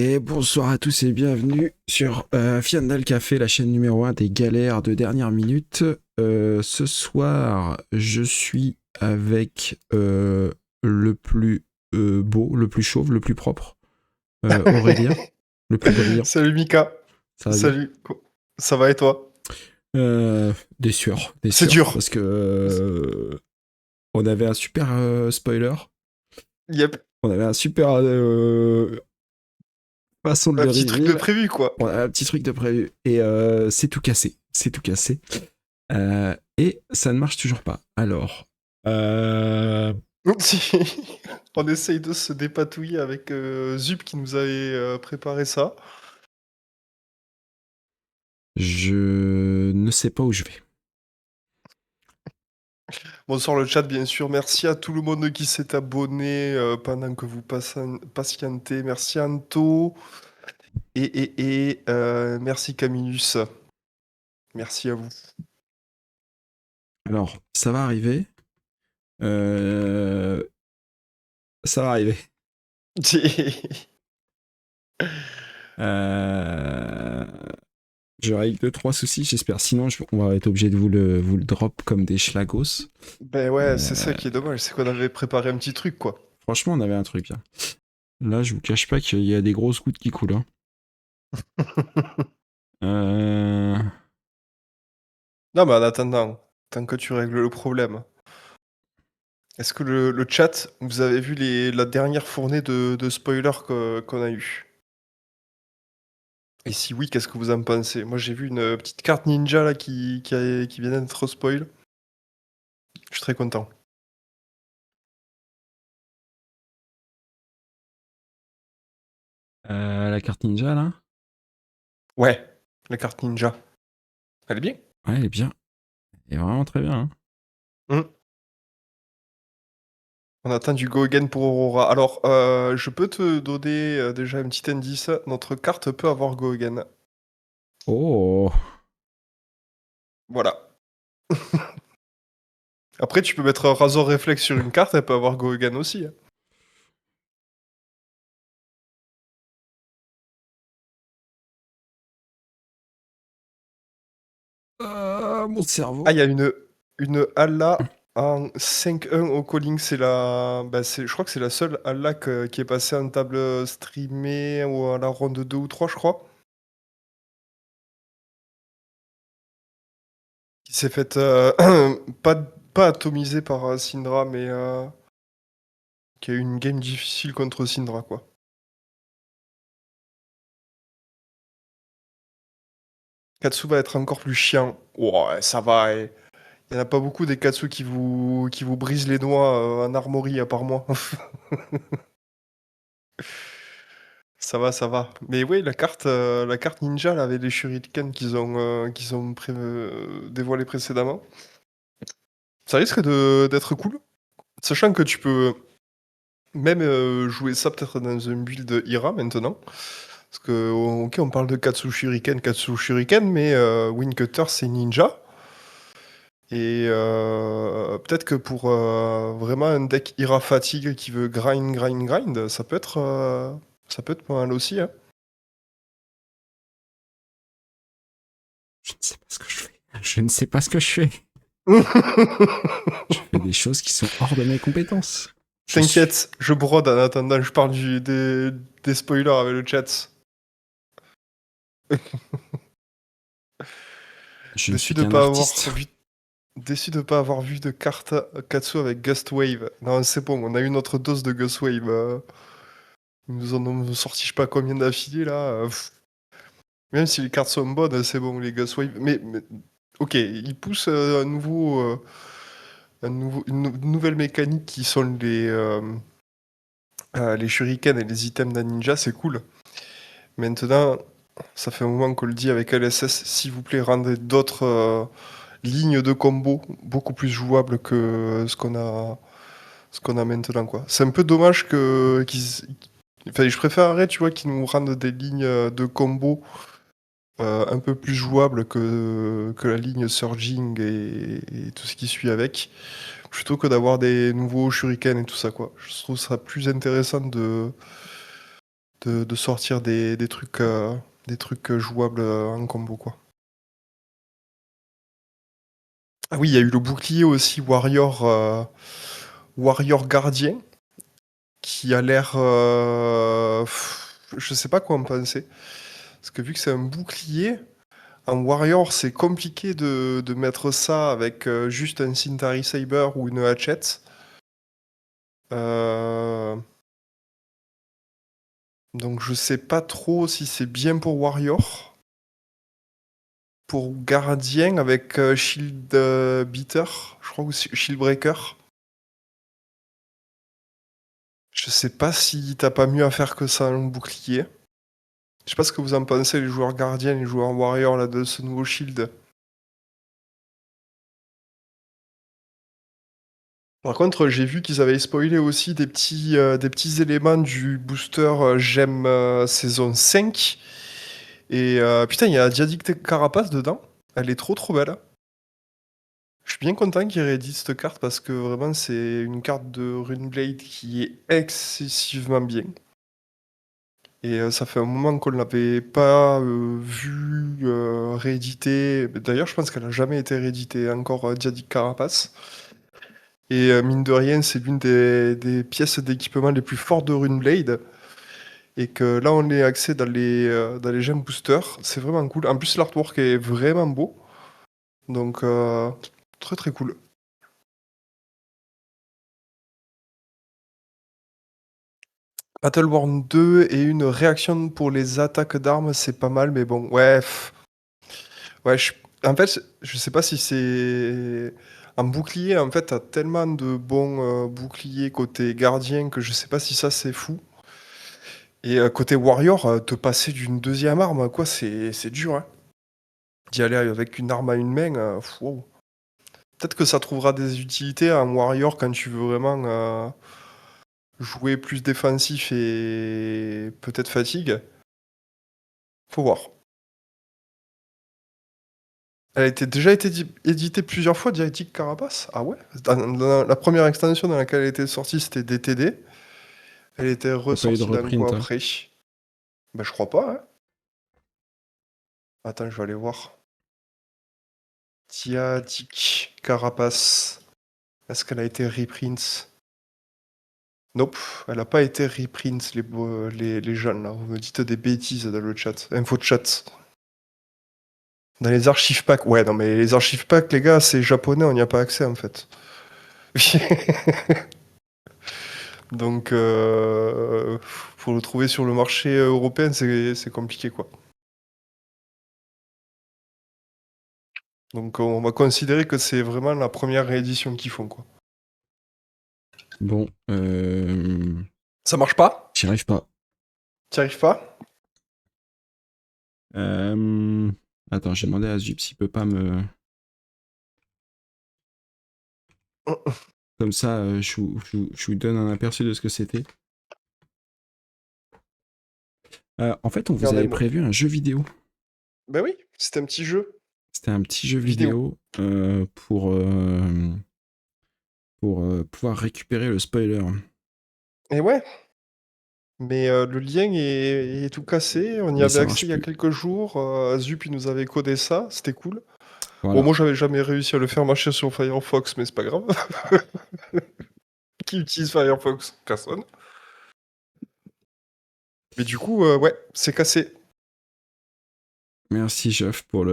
Et bonsoir à tous et bienvenue sur Fiandal Café, la chaîne numéro 1 des galères de dernière minute. Ce soir, je suis avec le plus beau, le plus chauve, le plus propre, Aurélien, le plus brillant. Salut Mika. Ça va bien? Salut. Ça va et toi? Des C'est sueurs, dur. parce que on avait un super spoiler, Yep. on avait un super façon de Un le petit truc de reveal, prévu, quoi. on a un petit truc de prévu, et c'est tout cassé, c'est tout cassé. Et ça ne marche toujours pas. Alors, Si. On essaye de se dépatouiller avec Zup qui nous avait préparé ça. je ne sais pas où je vais. Bonsoir le chat, bien sûr. Merci à tout le monde qui s'est abonné pendant que vous patientez. Merci Anto. Et merci Camillus. Merci à vous. Alors, ça va arriver. Euh, Ça va arriver. Euh, J'aurai eu 2-3 soucis, j'espère. Sinon, on va être obligé de vous le drop comme des schlagos. Ben ouais, c'est Euh, ça qui est dommage, c'est qu'on avait préparé un petit truc, quoi. Franchement, on avait un truc. Hein. Là, je vous cache pas qu'il y a des grosses gouttes qui coulent. Hein. Euh, Non, mais en attendant, tant que tu règles le problème, est-ce que le chat, vous avez vu la dernière fournée de spoilers qu'on a eu? Et si oui, qu'est-ce que vous en pensez? Moi, j'ai vu une petite carte ninja là qui vient d'être spoil. Je suis très content. la carte ninja, là. Ouais, la carte ninja. Elle est bien. Ouais, elle est bien. Elle est vraiment très bien. Hein. Hmm. On attend du go again pour Aurora. Alors, je peux te donner déjà un petit indice. Notre carte peut avoir go again. Oh! Voilà. Après, tu peux mettre un Razor Reflex sur une carte, elle peut avoir go again aussi. Hein. Mon Ah, cerveau. il y a une Alla en 5-1 au calling. C'est la. Bah, je crois que c'est la seule Alla qui est passée en table streamée ou à la ronde 2 ou 3, je crois. Qui s'est faite pas, pas atomisée par Syndra, mais qui a eu une game difficile contre Syndra, quoi. Katsu va être encore plus chiant. Ouais, ça va. Il y en a pas beaucoup des Katsu qui vous brisent les doigts en armory, à part moi. Ça va, ça va. Mais oui, la carte ninja, là, avec les shurikens qu'ils ont dévoilé précédemment, ça risque d'être cool. Sachant que tu peux même jouer ça peut-être dans un build Ira maintenant. Parce que, ok, on parle de Katsu Shuriken, mais Windcutter c'est ninja. Et peut-être que pour vraiment un deck Ira fatigue qui veut grind, ça peut être pas mal aussi. Hein. Je ne sais pas ce que je fais. Je ne sais pas ce que je fais. Je fais des choses qui sont hors de mes compétences. Je suis. T'inquiète, je brode en attendant, je parle des spoilers avec le chat. Je ne Déçu suis de qu'un pas avoir artiste. vu, déçu de pas avoir vu de carte Katsu avec Gust Wave. Non, c'est bon, on a eu notre dose de Gust Wave. Ils nous en ont sorti je sais pas combien d'affilés là. Même si les cartes sont bonnes, c'est bon les Gust Wave. Mais, ok, ils poussent une nouvelle mécanique qui sont les shurikens et les items d'un ninja, c'est cool. Maintenant, ça fait un moment qu'on le dit avec LSS, s'il vous plaît, rendez d'autres lignes de combo beaucoup plus jouables que ce qu'on a maintenant, quoi. C'est un peu dommage enfin, je préférerais, tu vois, qu'ils nous rendent des lignes de combo un peu plus jouables que la ligne Surging et tout ce qui suit avec, plutôt que d'avoir des nouveaux shurikens et tout ça, quoi. Je trouve ça plus intéressant de sortir des trucs jouables en combo, quoi. Ah oui, il y a eu le bouclier aussi Warrior Gardien, qui a l'air... je sais pas quoi en penser. Parce que vu que c'est un bouclier, un Warrior, c'est compliqué de mettre ça avec juste un Cintari Saber ou une Hatchet. Donc je sais pas trop si c'est bien pour Warrior. Pour Gardien avec Shield Beater, je crois, ou Shield Breaker. Je sais pas si t'as pas mieux à faire que ça, un bouclier. Je sais pas ce que vous en pensez, les joueurs gardiens, les joueurs warriors là, de ce nouveau shield. Par contre, j'ai vu qu'ils avaient spoilé aussi des petits éléments du booster Gem saison 5. Et putain, il y a Diadic Carapace dedans. Elle est trop belle. Je suis bien content qu'ils rééditent cette carte parce que vraiment c'est une carte de Runeblade qui est excessivement bien. Et ça fait un moment qu'on ne l'avait pas vu réédité. D'ailleurs, je pense qu'elle n'a jamais été rééditée encore, Diadic Carapace. Et mine de rien, c'est l'une des pièces d'équipement les plus fortes de Runeblade. Et que là, on est axé dans les gemmes boosters. C'est vraiment cool. En plus, l'artwork est vraiment beau. Donc, très cool. Battleborn 2 et une réaction pour les attaques d'armes, c'est pas mal, mais bon, ouais. Ouais, en fait, je sais pas si c'est. Un bouclier, en fait, t'as tellement de bons boucliers côté gardien que je sais pas si ça c'est fou. Et côté warrior, te passer d'une deuxième arme, quoi, c'est dur, hein. D'y aller avec une arme à une main, wow. Peut-être que ça trouvera des utilités en warrior quand tu veux vraiment jouer plus défensif et peut-être fatigue. Faut voir. Elle a déjà été éditée plusieurs fois, Dialectic Carapace. Ah ouais? La première extension dans laquelle elle était sortie, c'était DTD. Elle était Il n'y a pas eu de ressortie d'un coup reprint, hein. après. Bah, je crois pas, hein. Attends, je vais aller voir. Dialectic Carapace. Est-ce qu'elle a été reprint? Nope, elle a pas été reprint, les jeunes, là. Vous me dites des bêtises dans le chat. Info chat. Dans les archives packs. Ouais, non, mais les archives packs, les gars, c'est japonais, on n'y a pas accès, en fait. Donc, pour le trouver sur le marché européen, c'est compliqué, quoi. Donc, on va considérer que c'est vraiment la première réédition qu'ils font, quoi. Bon, Ça marche pas? j'y arrive pas. T'y arrives pas? Attends, j'ai demandé à Zup s'il peut pas me. Comme ça, je vous donne un aperçu de ce que c'était. En fait, on vous avait Regardez-moi. prévu un jeu vidéo. Ben oui, c'était un petit jeu C'était un petit jeu vidéo. vidéo pour pouvoir récupérer le spoiler. Et ouais, mais le lien est tout cassé. On y Mais avait ça accès marche il y a plus. quelques jours. Zup, il nous avait codé ça, c'était cool. Bon, Voilà. moi, j'avais jamais réussi à le faire marcher sur Firefox, mais c'est pas grave. Qui utilise Firefox? Personne. Mais du coup, ouais, c'est cassé. Merci, Geoff, pour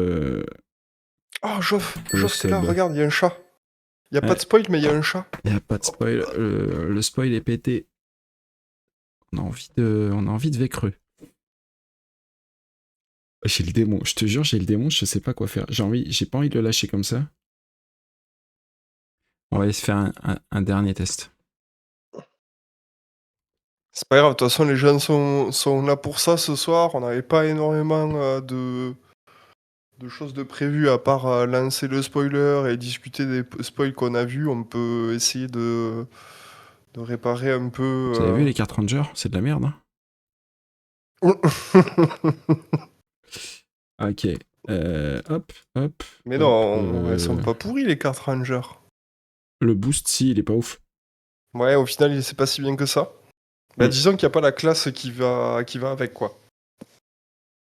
Oh, Joff, le t'es là, sub. regarde, il y a un chat. Il y a pas Ouais, de spoil, mais il y a un chat. y a pas de spoil. Le spoil est pété. On a envie de vécreux. J'ai le démon. Je te jure, j'ai le démon. Je sais pas quoi faire. J'ai pas envie de le lâcher comme ça. On va aller se faire un dernier test. C'est pas grave, de toute façon, les jeunes sont là pour ça ce soir. On n'avait pas énormément de choses de prévues à part lancer le spoiler et discuter des spoils qu'on a vus. On peut essayer de réparer un Vous avez vu peu. les cartes Ranger? C'est de la merde, hein. Ok. Hop, hop. Mais Hop. non, elles sont pas pourries les cartes Ranger. Le boost, si, il est pas ouf. Ouais, au final, c'est pas si bien que ça. Bah, disons qu'il n'y a pas la classe qui va avec, quoi.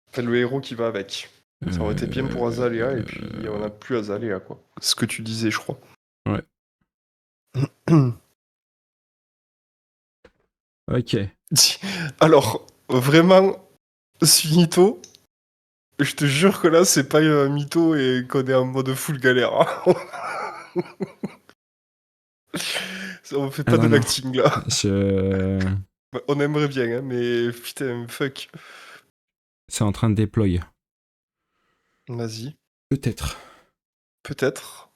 Enfin, le héros qui va avec. Ça aurait été bien pour Azalea, et puis on n'a plus Azalea, quoi. C'est ce que tu disais, je crois. Ouais. Ok. Alors, vraiment, Finito, je te jure que là, c'est pas mytho et qu'on est en mode full galère. Hein. On fait pas non, de non. l'acting, là. Je... On aimerait bien, hein, mais putain, fuck. C'est en train de déployer. Vas-y. Peut-être. Peut-être.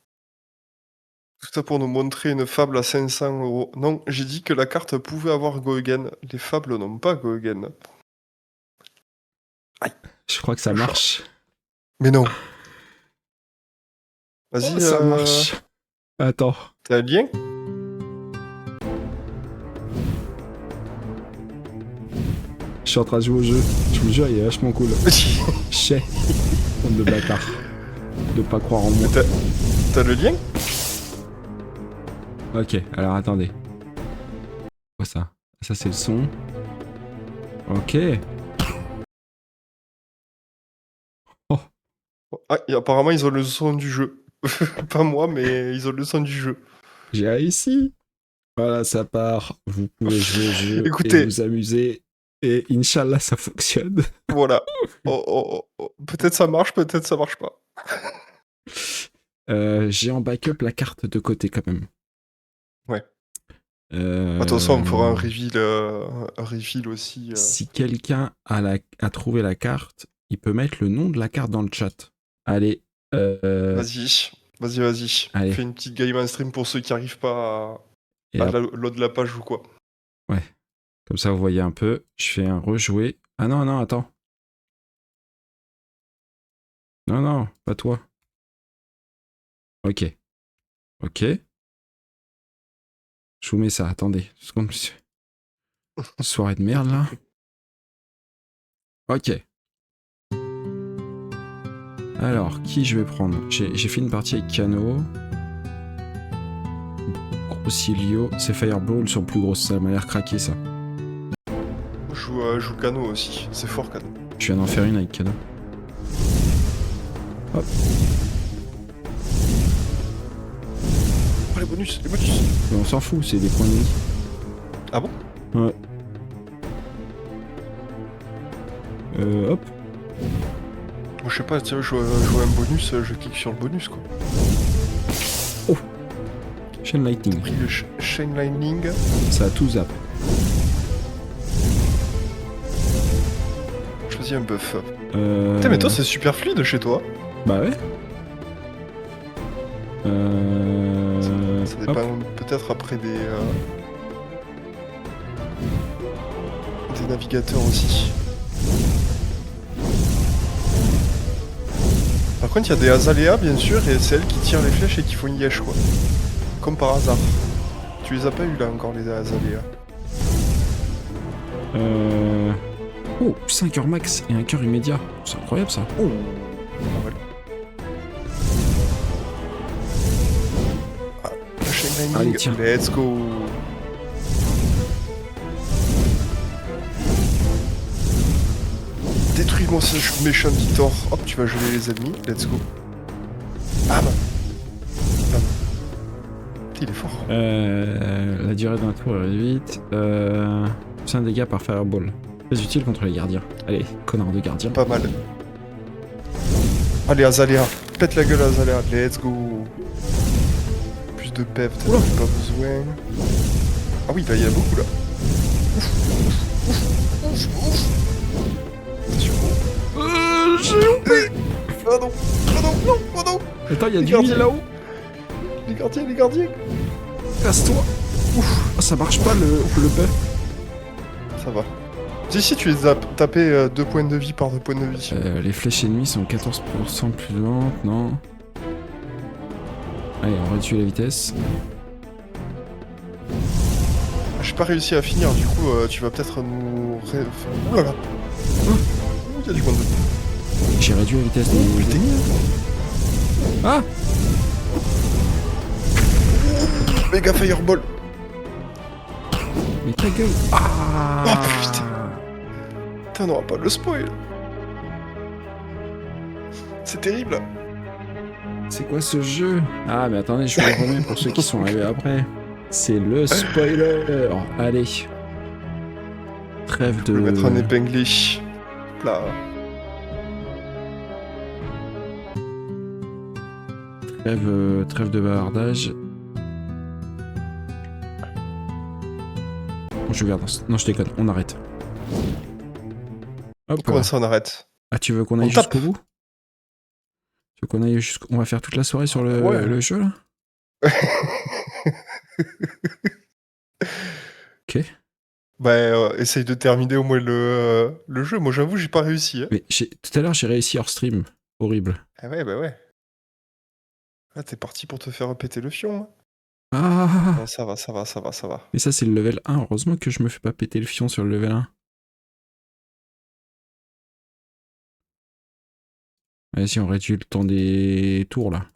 Tout ça pour nous montrer une fable à 500 €. Non, j'ai dit que la carte pouvait avoir Go Again. Les fables n'ont pas Go Again. Aïe. Je crois que ça marche. Mais non. Vas-y, Oh, ça marche. Attends. T'as un lien? Je suis en train de jouer au jeu. Je vous jure, il est vachement cool. Chais. Bande de bâtard. De pas croire en moi. T'as le lien? Ok, alors attendez. Quoi ça? Ça c'est le son. Ok. Oh. Ah, et apparemment, ils ont le son du jeu. Pas moi, mais ils ont le son du jeu. J'ai réussi. Voilà, ça part. Vous pouvez jouer au jeu Écoutez. et vous amuser. Et Inch'Allah, ça fonctionne. Voilà. Peut-être ça marche, peut-être ça marche pas. J'ai en backup la carte de côté quand même. Ouais. Attention, on fera un reveal aussi. Si quelqu'un a trouvé la carte, il peut mettre le nom de la carte dans le chat. Allez. Vas-y. Allez. Fais une petite game en stream pour ceux qui n'arrivent pas à load la page ou quoi. Ouais. Comme ça, vous voyez un peu. Je fais un rejouer. Ah non, attends. Non, pas toi. Ok. Je vous mets ça, attendez. Soirée de merde, là. Ok. Alors, qui je vais prendre? J'ai fait une partie avec Kano. Grossilio. C'est Fireball sur le plus gros. Ça m'a l'air craqué, ça. Je joue Kano aussi. C'est fort, Kano. Je viens d'en faire une avec Kano. Hop. Oh, les bonus. Mais on s'en fout, c'est des points de vie. Ah bon? Ouais. Hop. Moi, je sais pas, tu vois, je vois un bonus, je clique sur le bonus, quoi. Oh. Chain Lightning. J'ai pris le Chain Lightning. Ça a tout zap. Choisis un buff. Putain, mais toi, c'est super fluide chez toi. Bah ouais. Ça dépend peut-être après des navigateurs aussi. Par contre, il y a des Azalea, bien sûr, et c'est elles qui tirent les flèches et qui font une yesh, quoi. Comme par hasard. Tu les as pas eu là encore, les Azalea? Oh, 5 heures max et un cœur immédiat. C'est incroyable ça. Oh, pas mal. Allez, tiens. Let's go. Détruis-moi ce méchant Victor. Hop, tu vas geler les ennemis. Let's go. Bam. Bam. Il est fort. La durée d'un tour est réduite. 5 dégâts par Fireball. Très utile contre les gardiens. Allez, connard de gardien. Pas mal. Allez, Azalea. Pète la gueule, Azalea. Let's go. Plus de PEV, t'as pas besoin. Ah oui, là, il y en a beaucoup là. Ouf. Attention. J'ai loupé. Oh non. Attends, il y a du gardiens là-haut. Les gardiens. Casse-toi. Ouf. Oh, ça marche pas le buff. Ça va. Si tu les as tapés 2 points de vie par 2 points de vie. Les flèches ennemies sont 14% plus lentes, non? Allez, on réduit la vitesse. J'ai pas réussi à finir, du coup, tu vas peut-être nous... Ouh là là. Il y a du monde. J'ai réduit la vitesse des... Putain. Ah! Mais quelle gueule. Ah Oh putain, on n'aura pas le spoil. C'est terrible. C'est quoi ce jeu? Ah, mais attendez, je vous le remets pour ceux qui sont arrivés après. C'est le spoiler. Allez. Trêve Je vais le mettre en de... épinglé. Là. Trêve de bavardage. Bon, je regarde. Non, je déconne. On arrête. Hop. Comment ça, on arrête? Ah, tu veux qu'on aille jusqu'au bout? Tu veux qu'on aille jusqu'au... On va faire toute la soirée sur le jeu, là? Ok. Bah, essaye de terminer au moins le jeu. Moi, j'avoue, j'ai pas réussi. Hein. Mais tout à l'heure, j'ai réussi hors stream. Horrible. Ah ouais, bah ouais. Là, t'es parti pour te faire péter le fion. Hein. Ah! Non, ça va, ça va, ça va, ça va. Mais ça, c'est le level 1. Heureusement que je me fais pas péter le fion sur le level 1. Vas-y, on réduit le temps des tours, là.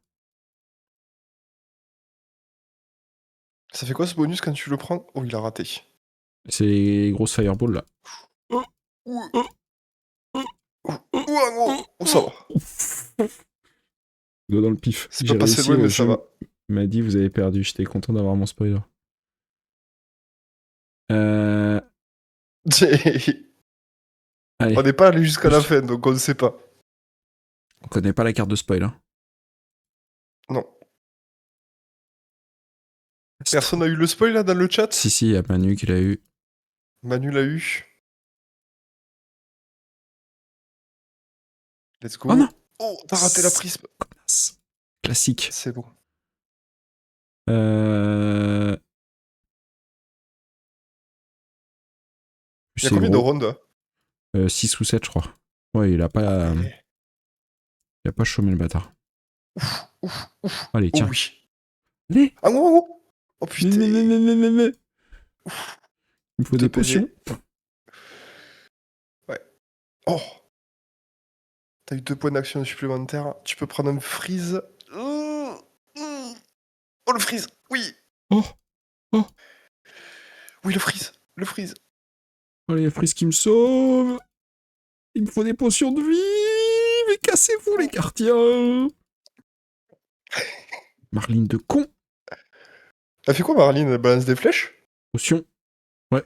Ça fait quoi ce bonus quand tu le prends? Oh, il a raté. C'est les grosses fireballs, là. Oh, ça va. Dos dans le pif. C'est J'ai pas passé réussi, loin, le mais ça jeu va. m'a dit, vous avez perdu. J'étais content d'avoir mon spoiler. Allez. On n'est pas allé jusqu'à la fin, donc on ne sait pas. On connaît pas la carte de spoil, hein. Non. Personne n'a eu le spoil, là, dans le chat? Si, il y a Manu qui l'a eu. Manu l'a eu. Let's go. Oh non! Oh, t'as raté la prise. Classique. C'est bon. Il y a combien de rondes? 6 ou 7, je crois. Ouais, il a pas... Il a pas chômé, le bâtard. Ouf. Allez, tiens. Oh oui. Allez. Ah non. Oh putain. Il me faut des potions. Ouais. Oh. T'as eu 2 points d'action supplémentaires. Tu peux prendre un freeze. Oh, le freeze. Oui. Oh. Oui, le freeze. Allez, il y a Freeze qui me sauve. Il me faut des potions de vie. Mais cassez-vous, les cartiens. Marline de con. Elle fait quoi, Marline? Elle balance des flèches? Potion. Ouais.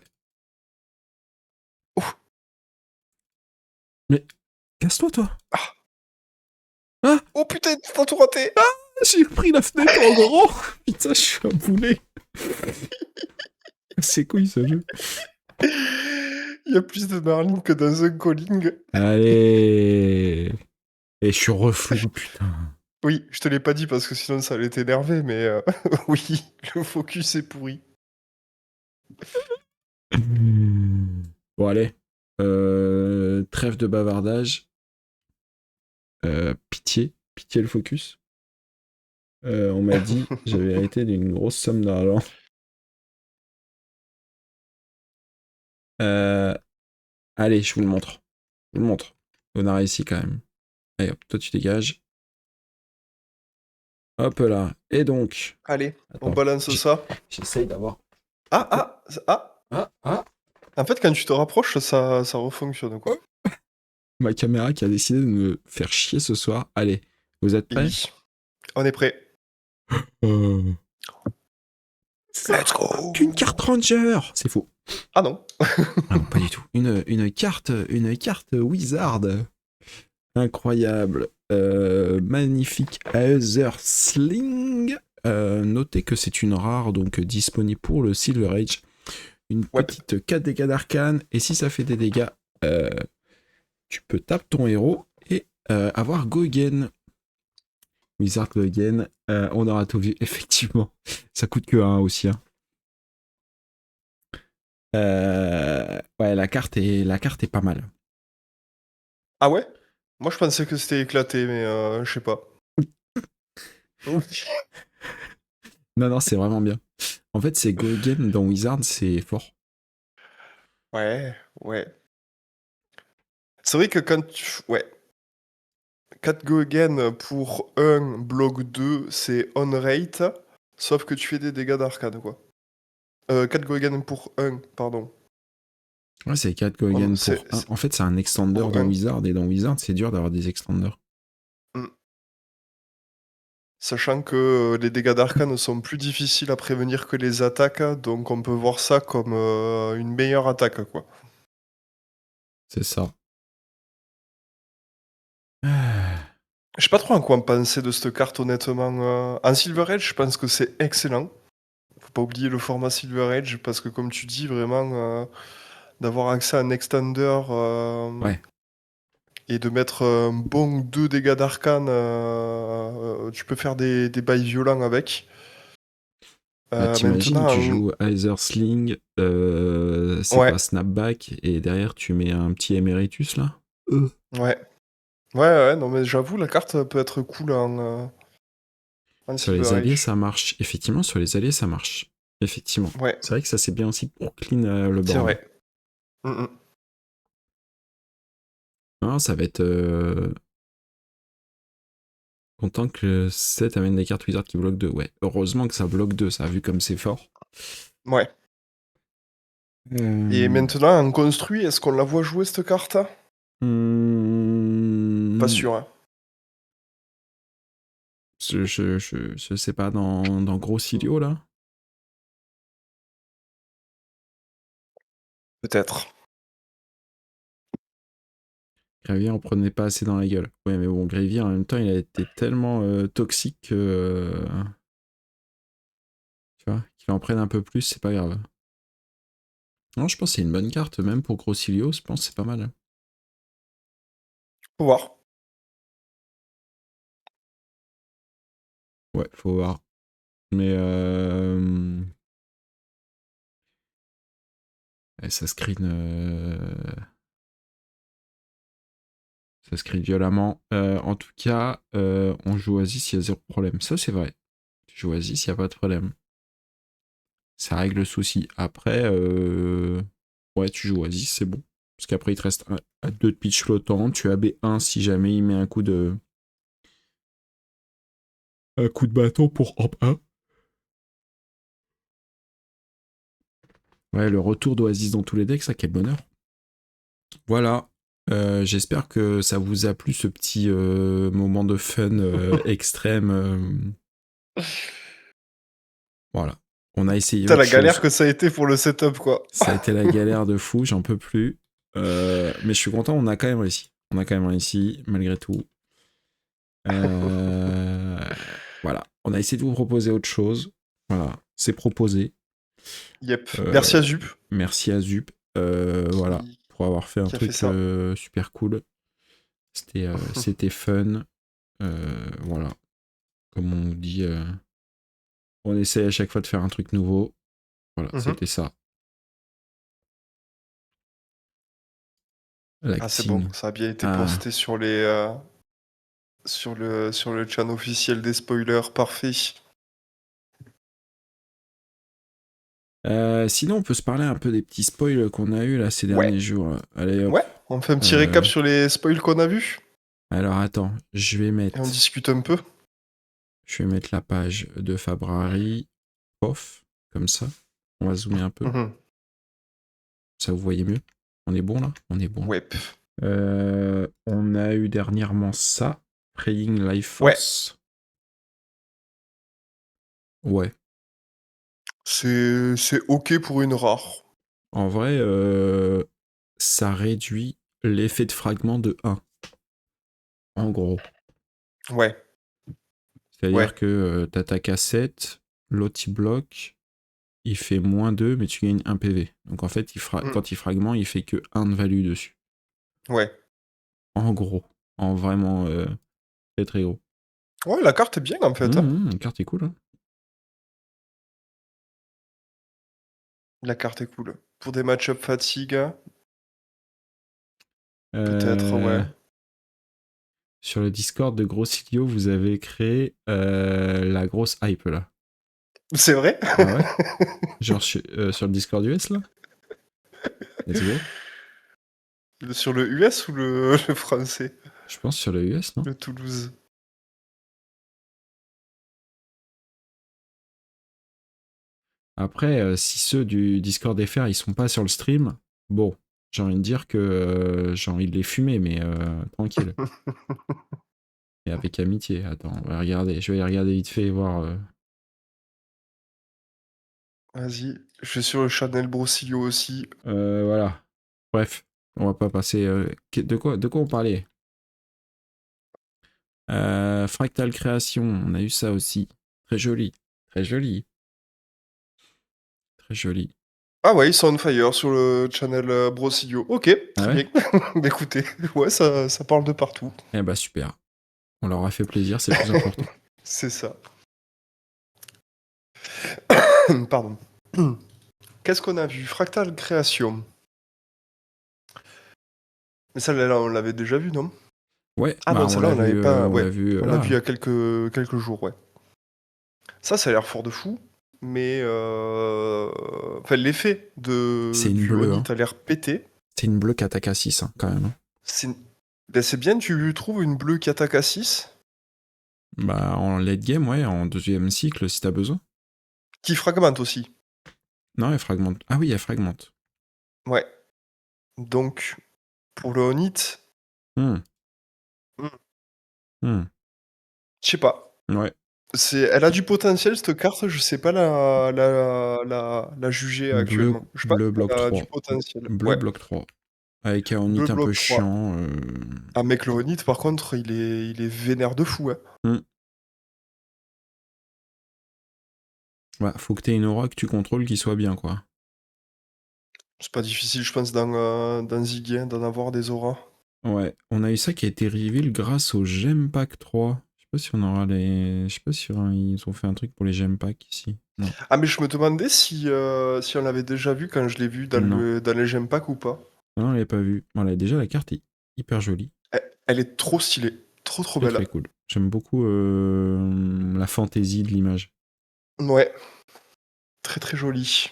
Oh. Mais casse-toi, toi. Ah. Oh putain, t'as tout raté. Ah, j'ai pris la fenêtre en grand. Putain, je suis un boulet. C'est couille, ce jeu. Il y a plus de Marline que dans un calling. Allez. Et je suis reflou, putain. Oui, je te l'ai pas dit parce que sinon ça allait t'énerver, mais oui, le focus est pourri. Bon, allez. Trêve de bavardage. Pitié le focus. On m'a dit, j'avais hérité d'une grosse somme d'argent. Allez, je vous le montre. On a réussi quand même. Allez, hop, toi tu dégages. Hop là. Et donc. Allez, Attends, on balance ça. J'essaye d'avoir. Ah. En fait, quand tu te rapproches, ça refonctionne, quoi. Ma caméra qui a décidé de me faire chier ce soir. Allez, vous êtes prêts? Oui. On est prêts. Let's go. Qu'une carte Ranger. C'est faux. Ah non. Non, pas du tout. Une carte Wizard. Incroyable. Magnifique Aether Sling. Notez que c'est une rare, donc disponible pour le Silver Age. Une petite 4 dégâts d'arcane. Et si ça fait des dégâts, tu peux taper ton héros et avoir Go Again. Wizard Go Again. On aura tout vu, effectivement. Ça coûte que 1 aussi. Hein. Ouais, la carte est pas mal. Ah ouais? Moi, je pensais que c'était éclaté, mais je sais pas. Non, c'est vraiment bien. En fait, c'est Go Again dans Wizard, c'est fort. Ouais. C'est vrai que quand tu... Ouais. 4 Go Again pour 1, bloc 2, c'est on rate, sauf que tu fais des dégâts d'arcane, quoi. 4 Gogan pour 1, pardon. Ouais, c'est 4 Gogan pour 1. C'est En fait, c'est un extender pour dans 1. Wizard, et dans Wizard, c'est dur d'avoir des extenders. Sachant que les dégâts d'arcane sont plus difficiles à prévenir que les attaques, donc on peut voir ça comme une meilleure attaque, quoi. C'est ça. Ah. Je sais pas trop à quoi en penser de cette carte, honnêtement. En Silver Age, je pense que c'est excellent. Faut pas oublier le format Silver Age, parce que comme tu dis, vraiment, d'avoir accès à un extender Ouais. et de mettre un bon 2 dégâts d'arcane, tu peux faire des bails violents avec. Bah, t'imagines, tu Maintenant, joues Either Sling, c'est ouais, quoi, Snapback, et derrière tu mets un petit Emeritus là. ouais. Ouais, non, mais j'avoue, la carte peut être cool en Sur les Silver alliés, Age. ça marche. Effectivement, sur les alliés, ça marche. Effectivement. Ouais, C'est vrai que ça, c'est bien aussi pour clean le c'est board. vrai. Mm, mm. Non, ça va être content que le set amène des cartes Wizard qui bloquent 2. Ouais, heureusement que ça bloque 2, ça a vu comme c'est fort. Ouais. Et maintenant, en construit, est-ce qu'on la voit jouer cette carte? Pas sûr, hein. Je sais pas, dans Gros Silio, là. Peut-être. Gravier en prenait pas assez dans la gueule. Ouais, mais bon, Gravier, en même temps, il a été tellement toxique que... tu vois, qu'il en prenne un peu plus, c'est pas grave. Non, je pense que c'est une bonne carte, même pour Grossilio, je pense que c'est pas mal. Faut voir. Ouais, faut voir. Mais ça screen... ça screen violemment. En tout cas, on joue Oasis, il y a zéro problème. Ça, c'est vrai. Tu joues Oasis, il n'y a pas de problème. Ça règle le souci. Après, ouais, tu joues Oasis, c'est bon. Parce qu'après, il te reste à 2 de pitch flottant. Tu as B1 si jamais il met un coup de bâton pour hop 1. Ouais, le retour d'Oasis dans tous les decks, ça, quel bonheur. Voilà. J'espère que ça vous a plu, ce petit moment de fun extrême. Voilà. On a essayé Putain, autre la galère chose. que ça a été pour le setup, quoi. Ça a été la galère de fou, j'en peux plus. Mais je suis content, on a quand même réussi. On a quand même réussi, malgré tout. Euh, Voilà. On a essayé de vous proposer autre chose. Voilà. C'est proposé. Yep. Euh, Merci à Zup Merci à Zup. Voilà. qui, Pour avoir fait un qui a fait truc ça. super cool. C'était fun. Voilà. Comme on dit, on essaie à chaque fois de faire un truc nouveau. Voilà, Mhm. c'était ça. Ah, c'est bon. L'acting. Ça a bien été Ah. posté sur les sur le channel officiel des spoilers. Parfait. Sinon, on peut se parler un peu des petits spoils qu'on a eu là ces Ouais. derniers jours. Allez hop. Ouais. On fait un petit Euh, récap sur les spoils qu'on a vus alors attends, et on discute un peu. je vais mettre la page de Fabrari. Off, comme ça. On va zoomer un peu. Mhm. Ça vous voyez mieux. On est bon là. On est bon. Ouais. On a eu dernièrement ça. Praying Life Ouais. Force. Ouais. C'est ok pour une rare. En vrai, ça réduit l'effet de fragment de 1. En gros. Ouais. C'est-à-dire Ouais. que t'attaques à 7, l'autre il bloque, il fait -2, mais tu gagnes 1 PV. Donc en fait, Mm. quand il fragmente, il fait que 1 de value dessus. Ouais. En gros. En vraiment très très gros. Ouais, la carte est bien en fait, hein. La carte est cool. Hein. La carte est cool. Pour des match-up fatigue, peut-être, Euh, ouais. Sur le Discord de Grossilio, vous avez créé la grosse hype là. C'est vrai? Ah ouais. Genre sur le Discord US là. Let's go. Sur le US ou le français? Je pense sur le US, non? Le Toulouse. Après, si ceux du Discord FR, ils sont pas sur le stream, bon, j'ai envie de dire que j'ai envie de les fumer, mais tranquille. Et avec amitié. Attends, on va regarder. Je vais regarder vite fait et voir. Vas-y, je vais sur le Chanel Brosillo aussi. Voilà. Bref, on va pas passer. De quoi on parlait? Fractal Création, on a eu ça aussi. Très joli. Très joli. Très joli. Ah ouais, ils sont on fire sur le channel Brosillo. Ok, Ah très ouais? bien. Bah écoutez, ouais, ça parle de partout. Eh bah super. On leur a fait plaisir, c'est le plus important. C'est ça. Pardon. Qu'est-ce qu'on a vu? Fractal Création. Mais celle-là, on l'avait déjà vu, non? Ouais, Ah bah non, celle-là, on l'avait pas. on Ouais, l'a vu on l'a vu il y là. a quelques jours, ouais. Ça a l'air fort de fou, mais enfin, l'effet C'est une du bleue, Onit hein. a l'air pété. C'est une bleue qui attaque à 6, hein, quand même, hein. C'est ben, c'est bien, tu trouves une bleue qui attaque à 6, Bah en late game, ouais, en deuxième cycle si t'as besoin. qui fragmente aussi. Non, elle fragmente. Ah oui, elle fragmente. Ouais. Donc, pour le Onit, Hmm, hmm, hmm. je sais pas. Ouais. Elle a du potentiel, cette carte, je sais pas la juger Bleu, actuellement. Je pense bleu bloc qu'elle a du 3. potentiel. Bleu Ouais. bloc 3. Avec un onit Bleu un peu bloc 3. chiant. Ah mec, le Onit, par contre, il est vénère de fou, hein. Hmm. Bah, faut que t'aies une aura que tu contrôles qui soit bien, quoi. C'est pas difficile, je pense, dans Ziggy, hein, d'en avoir des auras. Ouais, on a eu ça qui a été reveal grâce au Gem Pack 3. Je sais pas si on aura les. Je sais pas si ils ont fait un truc pour les Gem Pack ici. Non. Ah, mais je me demandais si on l'avait déjà vu quand je l'ai vu Non. dans les Gem Pack ou pas. Non, on l'avait pas vu. Voilà, déjà la carte est hyper jolie. Elle est trop stylée, trop Très belle. très cool. J'aime beaucoup la fantaisie de l'image. Ouais, très jolie.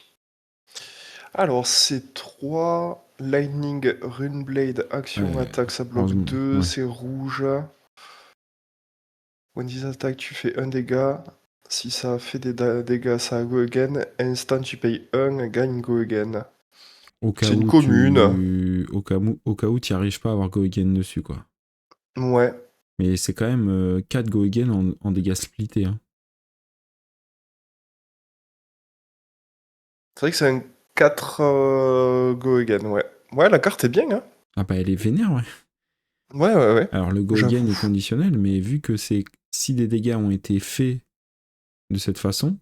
Alors, c'est 3 Lightning, Runeblade, Action, Ouais, Attaque, ça bloque 2, ouais. c'est rouge. When this attaque, tu fais un dégât. Si ça fait des dégâts, ça go again. Instant, tu payes 1, gagne go again. Au cas C'est une où commune. au cas où tu arrives pas à avoir Go Again dessus, quoi. Ouais. Mais c'est quand même 4 Go Again en dégâts splittés, hein. C'est vrai que c'est un 4 go again, ouais. Ouais, la carte est bien, hein. Ah bah elle est vénère, ouais. Ouais. Alors le Go Again J'avoue. est conditionnel, mais vu que c'est si des dégâts ont été faits de cette façon,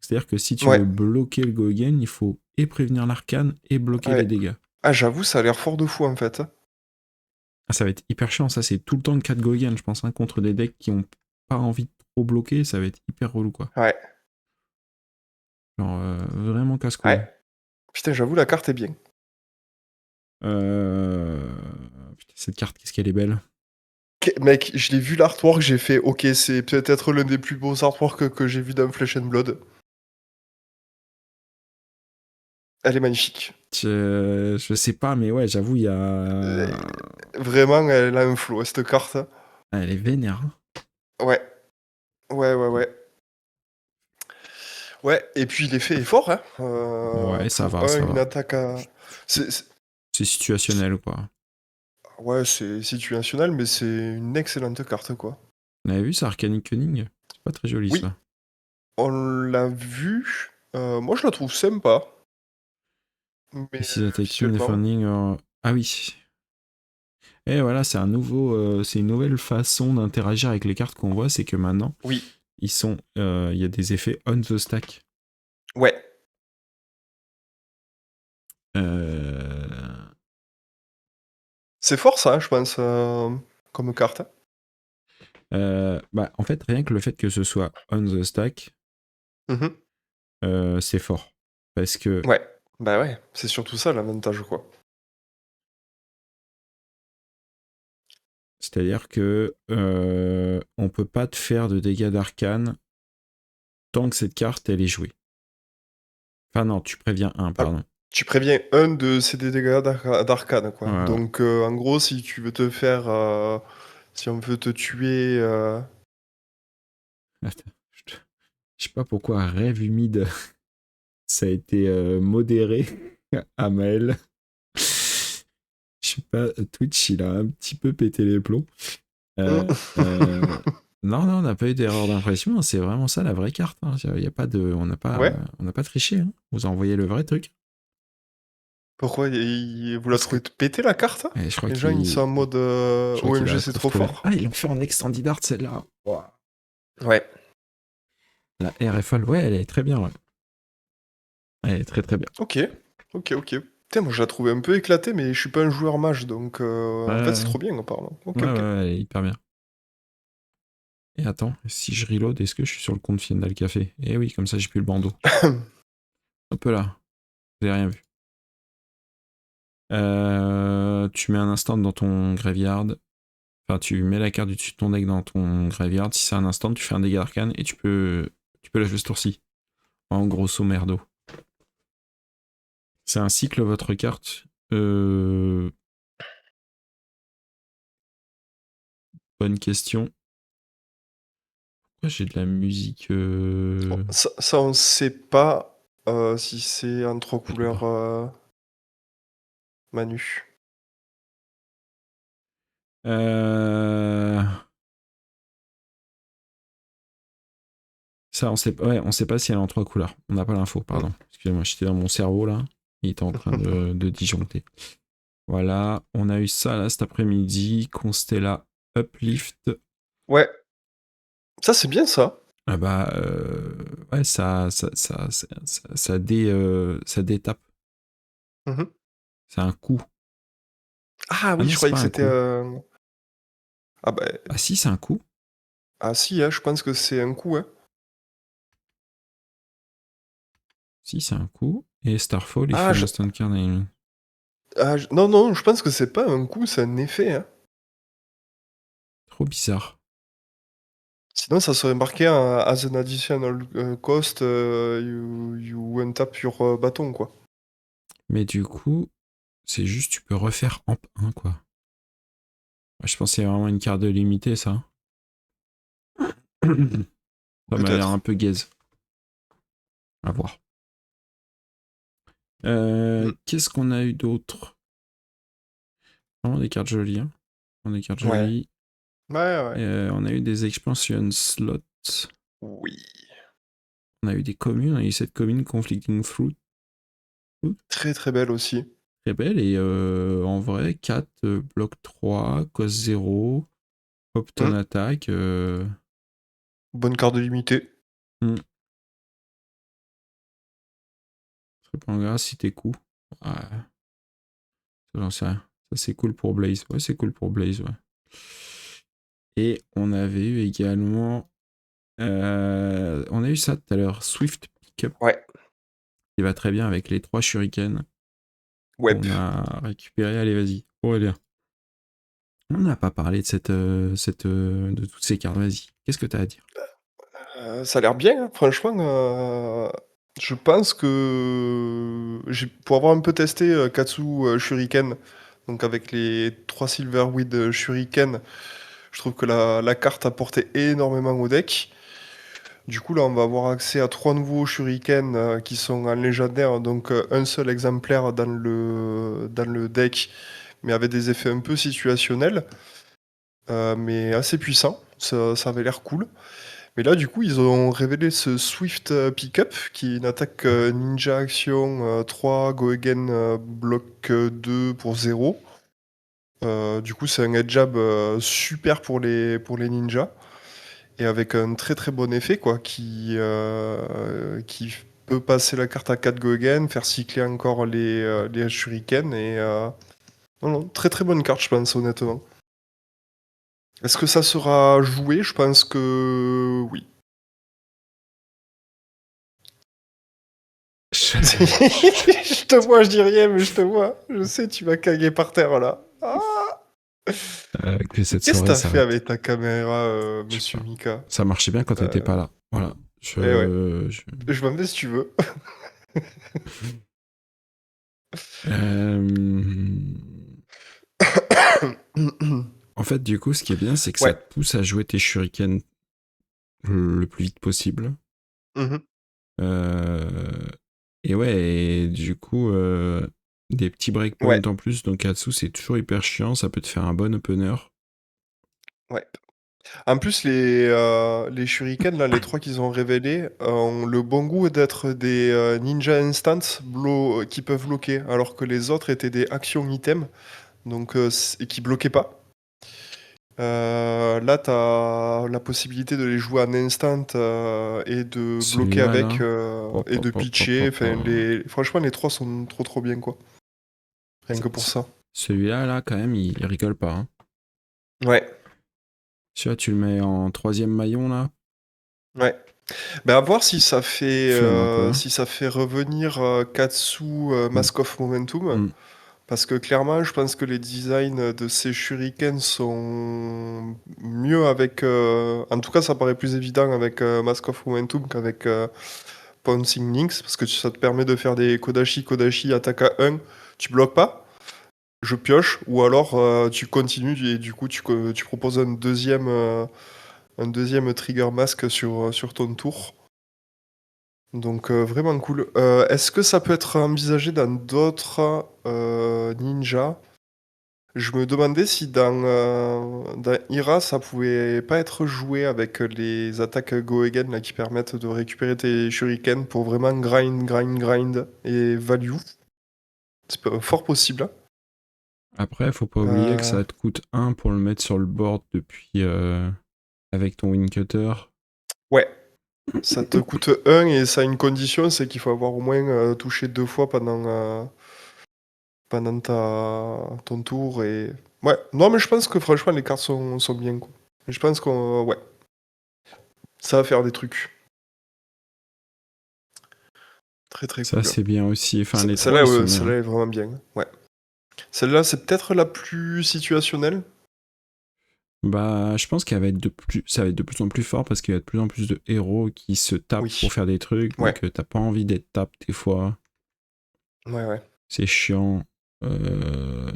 c'est-à-dire que si tu Ouais, veux bloquer le Go Again, il faut et prévenir l'arcane et bloquer les ouais. dégâts. Ah, j'avoue, ça a l'air fort de fou, en fait. Ah, ça va être hyper chiant, ça c'est tout le temps 4 Go Again, je pense, hein, contre des decks qui ont pas envie de trop bloquer, ça va être hyper relou, quoi. Ouais. Genre vraiment casse-couille. Ouais. Putain, j'avoue, la carte est bien. Euh... Putain, cette carte, qu'est-ce qu'elle est belle. Mec, je l'ai vu l'artwork, j'ai fait, ok, c'est peut-être l'un des plus beaux artworks que j'ai vu dans Flesh and Blood. Elle est magnifique. Je sais pas, mais ouais, j'avoue, il y Euh, a. Vraiment, elle a un flow, cette carte. Ah, elle est vénère, hein. Ouais. Ouais. Ouais, et puis l'effet est fort, hein. Ouais, ça Pour va, un, ça une va. attaque à. c'est- C'est situationnel, quoi. Ouais, c'est situationnel, mais c'est une excellente carte, quoi. On avait vu ça, Arcanic Cunning? C'est pas très joli, Oui, ça. on l'a vu. Moi, je la trouve sympa, mais This is attacking, visuellement, defending. Ah oui. Et voilà, c'est une nouvelle façon d'interagir avec les cartes qu'on voit, c'est que maintenant, oui. il y a des effets on the stack. Ouais. Euh, C'est fort, ça, hein, je pense, comme carte. Bah, en fait, rien que le fait que ce soit on the stack, Mhm. c'est fort. Parce que, Ouais. Bah ouais, c'est surtout ça l'avantage, quoi. c'est-à-dire que on peut pas te faire de dégâts d'arcane tant que cette carte elle est jouée. Enfin non, tu préviens un, Ah, pardon. tu préviens un de ces dégâts d'arcane, quoi. Ouais. Donc, en gros, si tu veux te faire. Si on veut te tuer. Attends, je sais pas pourquoi rêve humide. ça a été modéré à Maël. Je sais pas, Twitch, il a un petit peu pété les plombs. Non, on n'a pas eu d'erreur d'impression. C'est vraiment ça la vraie carte. Hein. Y a pas de, on n'a Ouais. pas triché. Hein. On vous a envoyé le vrai truc. Pourquoi vous la Parce que trouvez péter la carte? je crois Les gens ils sont en mode je crois qu'il OMG la c'est trouve trop trop bien. fort. Ah, ils l'ont fait en extended art celle-là. Wow. Ouais. La RFL, ouais, elle est très bien. Ouais. Elle est très très bien. Ok. Putain, moi je la trouvais un peu éclatée, mais je suis pas un joueur mage, donc en fait c'est trop bien apparemment. Ok. Ouais, elle est hyper bien. Et attends, si je reload, est-ce que je suis sur le compte Final Café? Eh oui, comme ça j'ai plus le bandeau. Hop là, vous avez rien vu. Tu mets un instant dans ton graveyard. Enfin, tu mets la carte du dessus de ton deck dans ton graveyard. Si c'est un instant, tu fais un dégât arcane et tu peux la jouer ce tour-ci. En grosso merdo. C'est un cycle, votre carte. Bonne question. Pourquoi j'ai de la musique Ça on sait pas si c'est en 3 couleurs Manu. Ça, on sait pas si elle est en 3 couleurs. On n'a pas l'info, pardon. Excusez-moi, j'étais dans mon cerveau là. Il était en train de disjoncter. Voilà, on a eu ça là cet après-midi. Constella Uplift. Ouais. Ça c'est bien ça. Ah bah, ouais, ça détape. Mhm. C'est un coup. Ah Ah oui, non, je c'est croyais pas que un c'était coup. Ah bah Ah si, c'est un coup. ah si, hein, je pense que c'est un coup, hein. Si, c'est un coup. Et Starfall, if Ah, you instant card enemy. non, je pense que c'est pas un coup, c'est un effet, hein. Trop bizarre. Sinon, ça serait marqué as an additional cost, you untap your bâton, quoi. Mais du coup, c'est juste, tu peux refaire Amp 1, quoi. Ouais, je pense que c'est vraiment une carte de limitée, ça. Ça m'a l'air un Peut-être. peu gaze. À voir. Mm. Qu'est-ce qu'on a eu d'autre? Vraiment des cartes jolies. Hein. Des cartes Ouais. jolies. Ouais. On a eu des expansion slots. Oui. On a eu des communes. On a eu cette commune Conflicting Fruit. Très très belle aussi. Très belle. Et en vrai, 4, bloc 3, cost 0, Hopton Mm. attaque. Bonne carte de limité. Très pas grave si t'es coup. Ouais. Ça, j'en sais rien. Ça, c'est cool pour Blaze. Ouais, c'est cool pour Blaze, ouais. Et on avait eu également. On a eu ça tout à l'heure. Swift Pickup. Ouais. Qui va très bien avec les 3 shurikens Web. qu'on a récupérés. Allez, vas-y. Aurélien. On n'a pas parlé de toutes ces cartes. Vas-y. Qu'est-ce que t'as à dire? Ça a l'air bien, hein, franchement. Je pense que pour avoir un peu testé Katsu Shuriken, donc avec les 3 Silverweed Shuriken, je trouve que la carte apportait énormément au deck. Du coup, là, on va avoir accès à 3 nouveaux Shuriken qui sont en légendaire, donc un seul exemplaire dans le deck, mais avec des effets un peu situationnels, mais assez puissants. Ça avait l'air cool. Mais là, du coup, ils ont révélé ce Swift Pickup, qui est une attaque ninja action 3, go again bloc 2 pour 0. Du coup, c'est un head jab super pour les ninjas. Et avec un très très bon effet, quoi, qui peut passer la carte à 4 go again, faire cycler encore les shurikens. Et non, non, très très bonne carte, je pense, honnêtement. Est-ce que ça sera joué? Je pense que oui. Je te vois, je dis rien, mais je te vois. Je sais, tu vas caguer par terre là. Ah, Que cette qu'est-ce que soirée t'as fait s'arrête. avec ta caméra, Je sais monsieur pas. Mika? Ça marchait bien quand t'étais pas là. Voilà. Eh ouais, je m'en vais si tu veux. Euh, En fait, du coup, ce qui est bien, c'est que ça Ouais. te pousse à jouer tes shurikens le plus vite possible. Mhm. Euh, Et ouais, et du coup, des petits breakpoints Ouais, en plus, donc Katsu, c'est toujours hyper chiant, ça peut te faire un bon opener. ouais. En plus, les shurikens, là, les 3 qu'ils ont révélés, ont le bon goût d'être des ninja instants qui peuvent bloquer, alors que les autres étaient des action items, donc, et qui bloquaient pas. Là, t'as la possibilité de les jouer en instant et de bloquer Celui-là, avec là, et de pitcher. Enfin, franchement, les 3 sont trop trop bien, quoi. Rien que pour ça. Celui-là, là, quand même, il rigole pas. Hein. Ouais, Celui-là, tu le mets en troisième maillon, là, ouais. Ben, à voir flingue un peu. si ça fait revenir Katsu Mm. Mask of Momentum. Mm. Parce que clairement, je pense que les designs de ces shurikens sont mieux avec. En tout cas, ça paraît plus évident avec Mask of Momentum qu'avec Pouncing Links. Parce que ça te permet de faire des Kodashi, Kodashi, attaque à 1. Tu bloques pas, je pioche. Ou alors tu continues et du coup tu proposes un deuxième Trigger Mask sur ton tour. Donc vraiment cool. Est-ce que ça peut être envisagé dans d'autres ninjas? Je me demandais si dans Ira, ça pouvait pas être joué avec les attaques Go Again là, qui permettent de récupérer tes shurikens pour vraiment grind et value. C'est fort possible, hein. Après, faut pas oublier que Euh, ça te coûte 1 pour le mettre sur le board depuis avec ton win cutter. ouais, ça te coûte 1 et ça a une condition, c'est qu'il faut avoir au moins touché 2 fois pendant ton tour. Et... Ouais, non, mais je pense que franchement, les cartes sont bien, quoi. Je pense qu'on... Ouais, ça va faire des trucs. Très très Ça, cool. c'est bien aussi. Enfin, les trois, Celle-là, ils sont bien. celle-là est vraiment bien. Ouais. Celle-là, c'est peut-être la plus situationnelle. Bah, je pense qu'elle va être ça va être de plus en plus fort parce qu'il y a de plus en plus de héros qui se tapent Oui. pour faire des trucs, Ouais. donc t'as pas envie d'être tape des fois. Ouais, ouais. C'est chiant. Euh,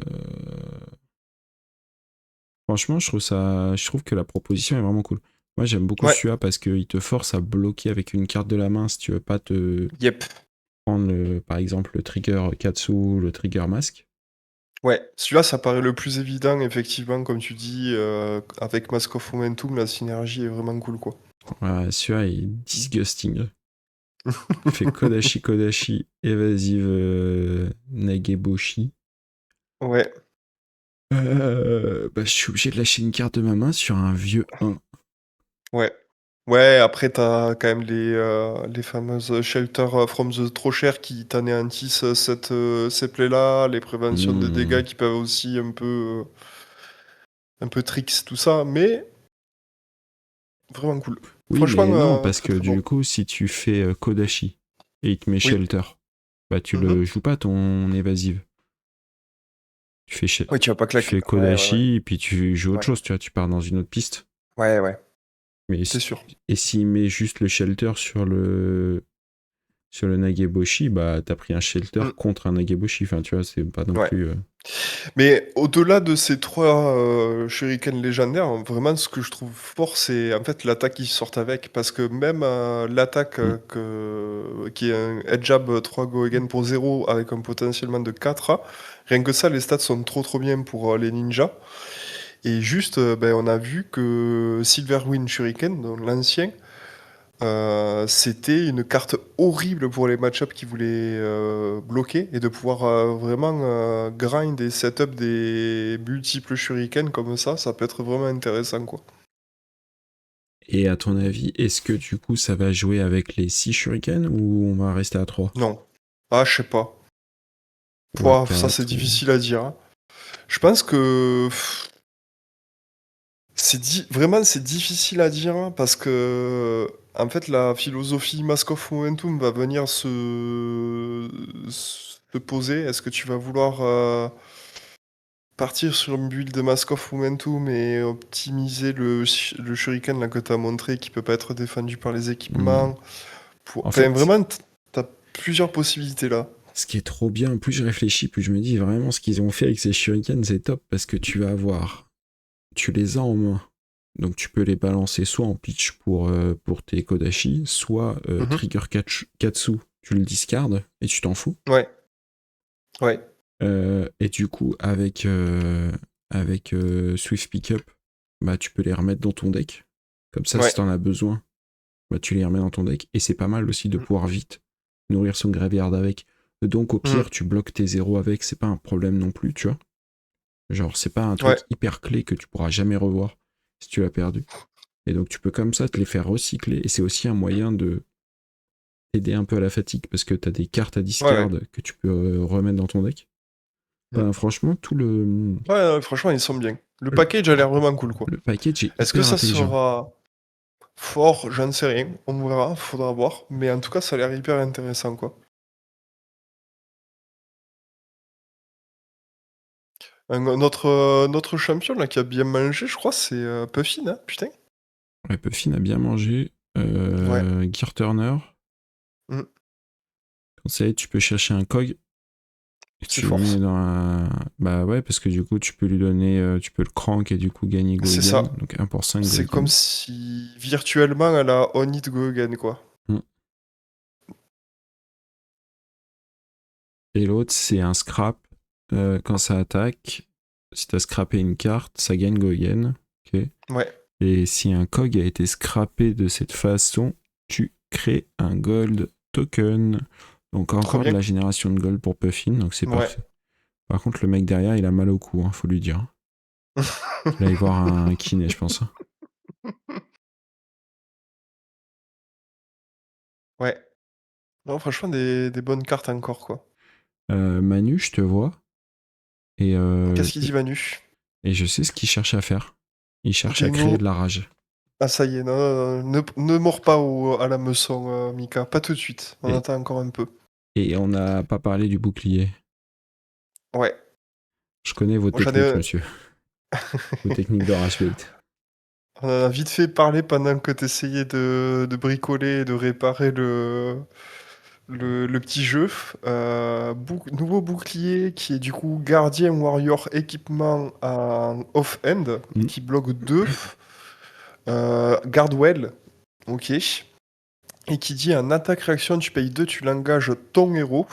Franchement, je trouve que la proposition est vraiment cool. Moi, j'aime beaucoup Ouais. celui-là parce qu'il te force à bloquer avec une carte de la main si tu veux pas te Yep. prendre, par exemple, le trigger Katsu, le trigger Mask. Ouais. Celui-là, ça paraît le plus évident, effectivement, comme tu dis, avec Mask of Momentum, la synergie est vraiment cool, quoi. Voilà, celui-là est disgusting. Il fait Kodashi Kodashi, évasive Nageboshi. Ouais. Bah, je suis obligé de lâcher une carte de ma main sur un vieux 1. Ouais. Ouais, après, t'as quand même les fameuses Shelter from the Trop Cher qui t'anéantissent ces plaies-là, les préventions de dégâts Hmm. qui peuvent aussi un peu tricks, tout ça, mais vraiment cool. Oui, Franchement, mais non, parce très que très bon. du coup, si tu fais Kodashi et il te met Oui. Shelter, bah tu Mhm. le joues pas ton évasive. Oui, tu vas pas Tu claquer. fais Ouais, ouais, ouais. Kodashi et puis tu joues autre Ouais, chose, tu vois, tu pars dans une autre piste. ouais, ouais. Mais C'est sûr. et s'il met juste le Shelter sur le Nageboshi, bah t'as pris un Shelter Mm. contre un Nageboshi. Enfin, tu vois, c'est pas non Ouais. plus. Mais au-delà de ces 3 shurikens légendaires, vraiment ce que je trouve fort, c'est en fait l'attaque qui sortent avec. Parce que même l'attaque Hmm. qui est un head jab 3 go again pour 0 avec un potentiellement de 4, rien que ça, les stats sont trop trop bien pour les ninjas. Et juste, ben, on a vu que Silverwind Shuriken, donc l'ancien, c'était une carte horrible pour les match-ups qui voulaient bloquer et de pouvoir vraiment grind et setup des multiples shurikens comme ça peut être vraiment intéressant, quoi. Et à ton avis, est-ce que du coup ça va jouer avec les 6 shurikens ou on va rester à 3? Non. Ah, je sais pas. Ouais, Pouah, ça c'est 4 ou... difficile à dire, hein. Je pense que vraiment c'est difficile à dire hein, parce que en fait la philosophie Mask of Momentum va venir se poser. Est-ce que tu vas vouloir partir sur une build de Mask of Momentum et optimiser le shuriken là, que tu as montré qui peut pas être défendu par les Hmm. équipements. En Enfin, fait, vraiment, t'as plusieurs possibilités là. ce qui est trop bien, plus je réfléchis, plus je me dis vraiment ce qu'ils ont fait avec ces shurikens, c'est top parce que tu les as en main. Donc tu peux les balancer soit en pitch pour tes Kodashi, soit Mhm. Trigger Katsu tu le discardes et tu t'en fous. Ouais. Ouais. Et du coup, avec Swift Pickup, bah, tu peux les remettre dans ton deck. Comme ça, si Ouais. t'en as besoin, bah, tu les remets dans ton deck. Et c'est pas mal aussi de Mm. pouvoir vite nourrir son graveyard avec. Donc, au Mm. pire, tu bloques tes zéros avec, c'est pas un problème non plus, tu vois. Genre, c'est pas un Ouais. truc hyper clé que tu pourras jamais revoir si tu l'as perdu. Et donc, tu peux comme ça te les faire recycler. Et c'est aussi un moyen de t'aider un peu à la fatigue parce que t'as des cartes à Ouais, ouais. discard que tu peux remettre dans ton deck. Mm. Enfin, franchement, tout Ouais, franchement, ils sont bien. Le le, package a l'air vraiment cool, quoi. le package est Est-ce que hyper ça intelligent. sera fort? J'en sais rien. On verra, faudra voir. Mais en tout cas, ça a l'air hyper intéressant, quoi. Notre champion, là, qui a bien mangé, je crois, c'est Puffin, hein, putain. Ouais, Puffin a bien mangé. Ouais. Gear Turner, Mm. conseil, tu peux chercher un cog. Et C'est tu le fort, mets ça. dans un. Bah ouais, parce que du coup, tu peux lui donner. Tu peux le crank et du coup gagner Go C'est Again. ça. Donc 1 pour 5 Go C'est comme Again. si, virtuellement, elle a On It Go Again, quoi. Mm. Et l'autre, c'est un scrap. Quand ça attaque, si t'as scrappé une carte, ça gagne Go Again. Ok. Ouais. Et si un cog a été scrappé de cette façon, tu crées un gold token. Donc Trop encore de bien. la génération de gold pour Puffin, donc c'est Ouais. parfait. Par contre, le mec derrière, il a mal au cou, hein, faut lui dire. Il va y voir un kiné, je pense. Ouais. Non, franchement, des bonnes cartes encore, quoi. Manu, je te vois. Et, Qu'est-ce qu'il dit, Manu? et je sais ce qu'il cherche à faire. Il cherche à créer Dis-nous. de la rage. Ah, ça y est, non, non, non, ne mords pas à la meçon, Mika. Pas tout de suite. On Et, attend encore un peu. et on n'a pas parlé du bouclier. Ouais. Je connais vos Moi, j'en techniques, ai. monsieur. Vos techniques de rage bait. On en a vite fait parler pendant que t'essayais de bricoler et de réparer le petit jeu. Nouveau bouclier qui est du coup Guardian Warrior équipement en off-end Hmm. qui bloque 2. Guardwell, ok. Et qui dit en attaque-réaction, tu payes 2, tu l'engages ton héros.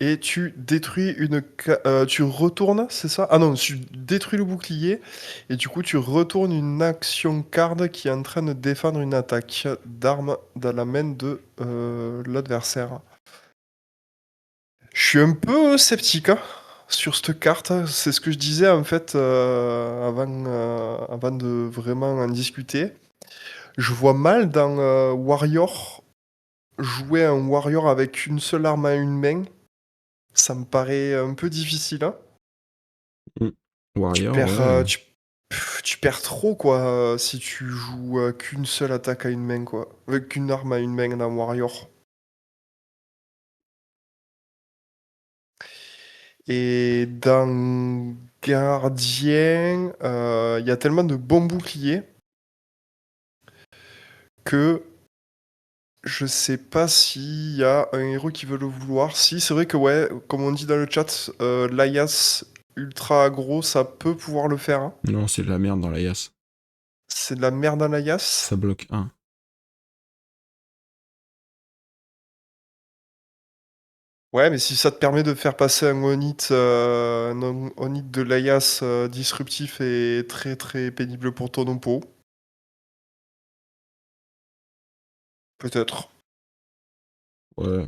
Et tu détruis tu retournes, c'est ça? Ah non, tu détruis le bouclier. Et du coup, tu retournes une action card qui est en train de défendre une attaque d'arme dans la main de l'adversaire. Je suis un peu sceptique hein, sur cette carte. C'est ce que je disais en fait avant de vraiment en discuter. Je vois mal dans Warrior jouer un Warrior avec une seule arme à une main. Ça me paraît un peu difficile. Hein. Hmm. Tu Warrior, perds, ouais. tu perds trop quoi si tu joues qu'une seule attaque à une main quoi. Avec qu'une arme à une main dans Warrior. Et dans Gardien, il y a tellement de bons boucliers que je sais pas s'il y a un héros qui veut le vouloir. Si, c'est vrai que ouais, comme on dit dans le chat, l'Ayas ultra aggro, ça peut pouvoir le faire. Hein. Non, c'est de la merde dans la Yas. C'est de la merde dans Ça l'Ayas. bloque 1. Ouais, mais si ça te permet de faire passer un Onit de l'Ayas disruptif et très très pénible pour ton oppo, peut-être. Ouais.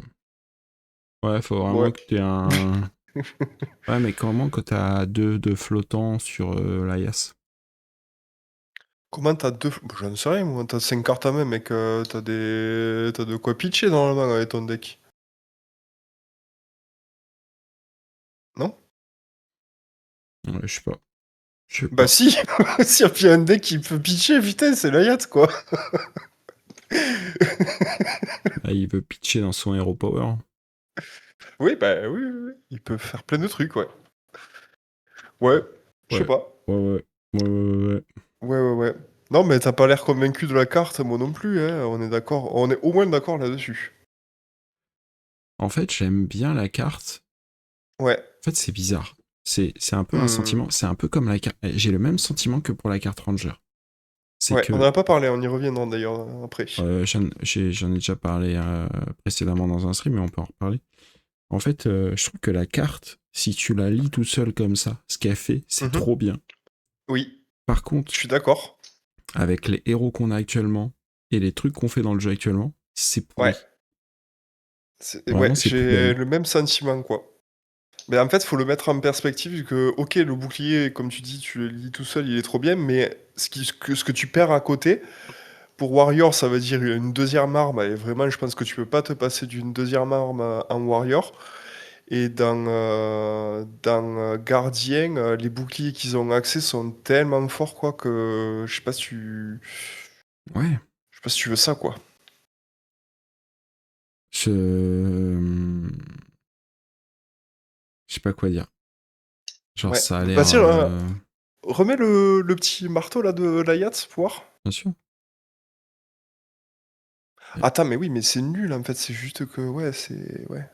Ouais, faut vraiment Ouais. que tu aies un. Ouais, mais comment que t'as deux de flottants sur la Yas? Comment t'as deux... Je ne sais rien, moi. T'as 5 cartes à main, mec. T'as de quoi pitcher normalement avec ton deck. Non? Ouais, je sais pas. Je sais Bah pas. si S'il y a un deck qui peut pitcher, putain, c'est l'Ayat, quoi. Là, il veut pitcher dans son Hero Power. Oui, bah oui, oui, oui. Il peut faire plein de trucs, ouais. Ouais, je sais Ouais. pas. Ouais, ouais. Ouais, ouais, ouais. Ouais, ouais, ouais. Non, mais t'as pas l'air convaincu de la carte, moi non plus, hein. On est d'accord. On est au moins d'accord là-dessus. En fait, j'aime bien la carte. Ouais. En fait, c'est bizarre. C'est un peu un Hmm. sentiment. C'est un peu comme la carte. J'ai le même sentiment que pour la carte Ranger. c'est Ouais, on que en a pas parlé, on y reviendra d'ailleurs après. j'en ai déjà parlé précédemment dans un stream, mais on peut en reparler. En fait, je trouve que la carte, si tu la lis tout seul comme ça, ce qu'elle fait, c'est Mhm. trop bien. Oui, Par je contre, suis d'accord. avec les héros qu'on a actuellement et les trucs qu'on fait dans le jeu actuellement, c'est Ouais, pourri. ouais, Vraiment, c'est j'ai poubelle. le même sentiment, quoi. Mais en fait, faut le mettre en perspective que, ok, le bouclier, comme tu dis, tu le lis tout seul, il est trop bien, mais ce que tu perds à côté, pour Warrior, ça veut dire une deuxième arme, et vraiment, je pense que tu peux pas te passer d'une deuxième arme en Warrior. Et dans Gardien, les boucliers qu'ils ont accès sont tellement forts, quoi, que Ouais. je sais pas si tu veux ça, quoi. Je... je sais pas quoi dire. Genre, Ouais. ça a l'air... Vas-y, remets le petit marteau, là, de l'Ayat, pour voir. Bien sûr. Attends, mais oui, mais c'est nul, en fait, c'est juste que, ouais, c'est... Ouais.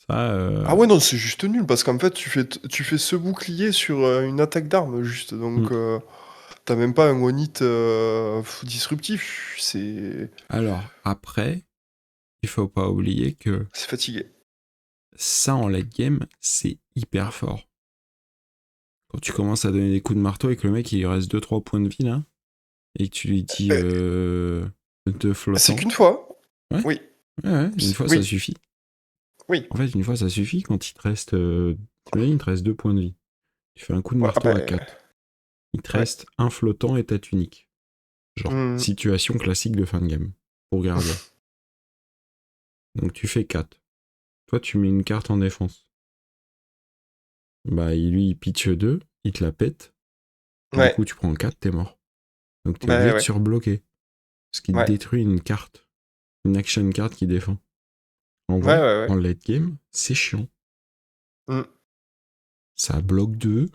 Ça, Ah ouais, non, c'est juste nul, parce qu'en fait, tu fais ce bouclier sur une attaque d'arme, juste, hmm. donc t'as même pas un one hit disruptif, c'est Alors, après, il faut pas oublier que fatigué. ça, en late game, c'est hyper fort. Quand tu commences à donner des coups de marteau et que le mec, il lui reste 2-3 points de vie, là, et que tu lui dis Euh, de c'est flottant. qu'une fois, Ouais, oui, ouais, une fois, ça oui, suffit. oui. En fait, une fois, ça suffit quand il te reste... t'imagines, il te reste 2 points de vie. Tu fais un coup de Ouais, ah marteau bah, à 4. Il te ouais. reste un flottant et ta tunique. Genre, Hmm. situation classique de fin de game. Pour gardien. Donc tu fais 4. Toi, tu mets une carte en défense. Bah, lui, il pitch 2, il te la pète. Du Ouais, coup, tu prends 4, t'es mort. Donc t'es bah obligé de ouais, surbloquer. Ce qui te ouais. détruit une carte. Une action card qui défend. En Ouais, vrai, ouais, en ouais. late game, c'est chiant. Hmm. Ça bloque 2.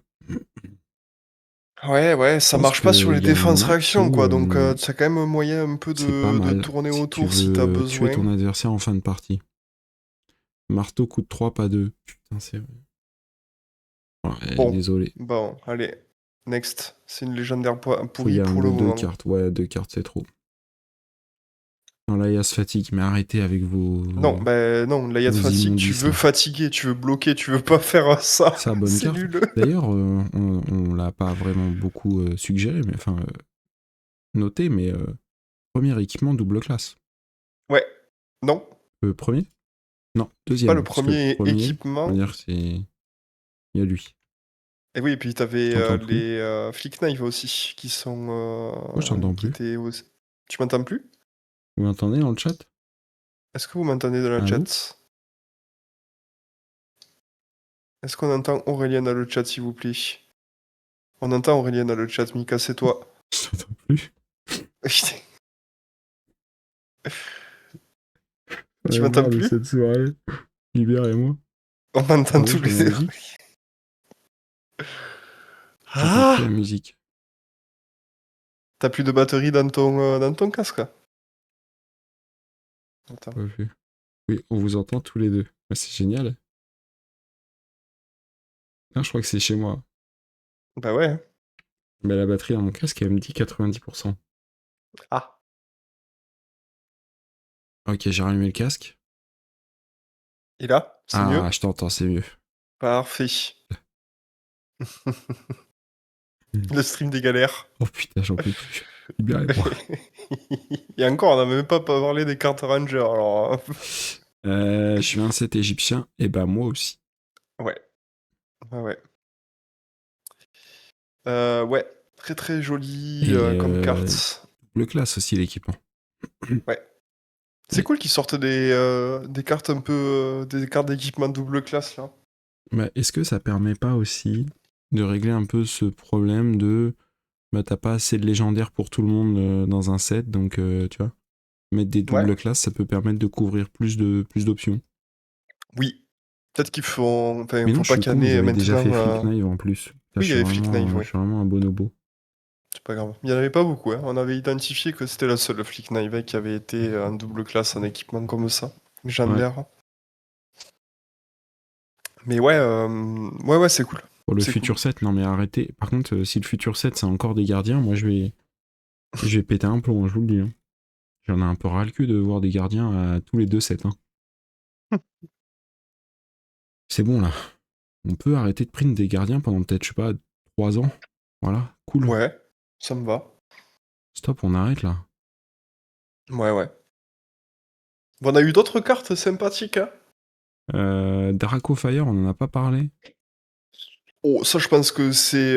Ouais, ouais, Je ça pense marche pas sur qu'il les y a un défenses match réactions, où quoi, donc t'as quand même moyen un peu c'est pas de mal tourner si tu autour si t'as veux tuer besoin. ton adversaire en fin de partie. Marteau coûte 3, pas 2. Putain, c'est vrai. Ouais, Bon, désolé. bon, allez, next. C'est une légendaire Faut y pourrie aller pour de le 2 moment. cartes. Ouais, 2 cartes, c'est trop. Non, là, il y a ce fatigue, mais arrêtez avec Non, bah non, là, il y a de vos fatigue, tu immondices veux là. fatiguer, tu veux bloquer, tu veux pas faire ça. C'est la bonne C'est carte. nul. D'ailleurs, on l'a pas vraiment beaucoup suggéré, mais enfin noté, mais premier équipement double classe. Ouais, non, Premier? Non, c'est pas le deuxième. Parce que le premier premier, on va équipement. dire, c'est. Il y a lui. Et oui, et puis Je t'avais t'entends plus. les Flick Knife aussi, Moi, je t'entends qui plus. étaient aussi... Tu m'entends plus? Vous m'entendez dans le chat? Est-ce que vous m'entendez dans le Allô? chat? Est-ce qu'on entend Aurélien dans le chat, s'il vous plaît? On entend Aurélien dans le chat, Mika, c'est toi. Je t'entends plus. Tu Ouais, m'entends merde, plus? cette soirée. Hubert et moi. On m'entend Attendez, tous je mets les ma deux. musique. J'entends plus la Ah! musique. T'as plus de batterie dans ton casque, là? Attends. Pas vu. Oui, on vous entend tous les deux. Ouais, c'est génial. Non, je crois que c'est chez moi. Bah ouais. Hein. Mais la batterie dans mon casque, elle me dit 90%. Ah. Ok, j'ai rallumé le casque. Et là? C'est Ah, mieux? je t'entends, c'est mieux. Parfait. Le stream des galères. Oh putain, j'en peux plus. Hubert et moi. Et encore, on n'a même pas parlé des cartes Ranger, alors... Je suis un set égyptien, et bah moi aussi. Ouais. Ouais, ouais. Ouais. Très très joli Et comme carte. double classe aussi l'équipement. Ouais. C'est Et- cool qu'ils sortent des cartes un peu... des cartes d'équipement double classe, là. Bah, est-ce que ça permet pas aussi de régler un peu ce problème de bah t'as pas assez de légendaires pour tout le monde dans un set, donc tu vois, mettre des Ouais. doubles classes, ça peut permettre de couvrir plus d'options. Oui. Peut-être qu'ils font... Enfin, Mais non, faut je pas suis con, ils canner avaient déjà maintenant... fait Flick Knife en plus. Là, Oui, il y avait Flick Knife, je oui. suis vraiment un bonobo. C'est pas grave. Il y en avait pas beaucoup, hein. On avait identifié que c'était la seule Flick Knife hein, qui avait été en double classe, en équipement comme ça. Ouais. Légendaire. Mais ouais, ouais, ouais, c'est cool. Pour le C'est futur cool. 7, non mais arrêtez. Par contre, si le futur 7 c'est encore des gardiens, moi je vais péter un plomb, hein, je vous le dis. Hein. J'en ai un peu ras le cul de voir des gardiens à tous les 2 sets. Hein. C'est bon là. On peut arrêter de prendre des gardiens pendant peut-être, je sais pas, 3 ans. Voilà, cool. Ouais, ça me va. Stop, on arrête là. Ouais, ouais. Bon, on a eu d'autres cartes sympathiques, hein. Draco Fire, on en a pas parlé. Oh, ça, je pense que c'est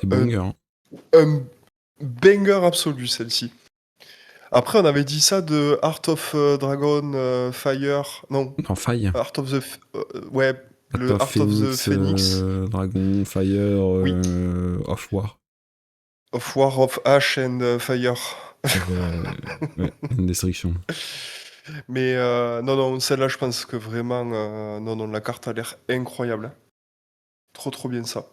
C'est banger. Hein. un banger absolu, celle-ci. Après, on avait dit ça de Heart of Dragon Fire. Non, Non, Faille. Heart of the. Ouais, Path le of Heart of the Phoenix, Phoenix. Dragon, Fire, Oui, Off War. of War of Ash and Fire. Ouais, une destruction. Mais non, non, celle-là, je pense que vraiment. Non, non, la carte a l'air incroyable. Hein. Trop, trop bien ça.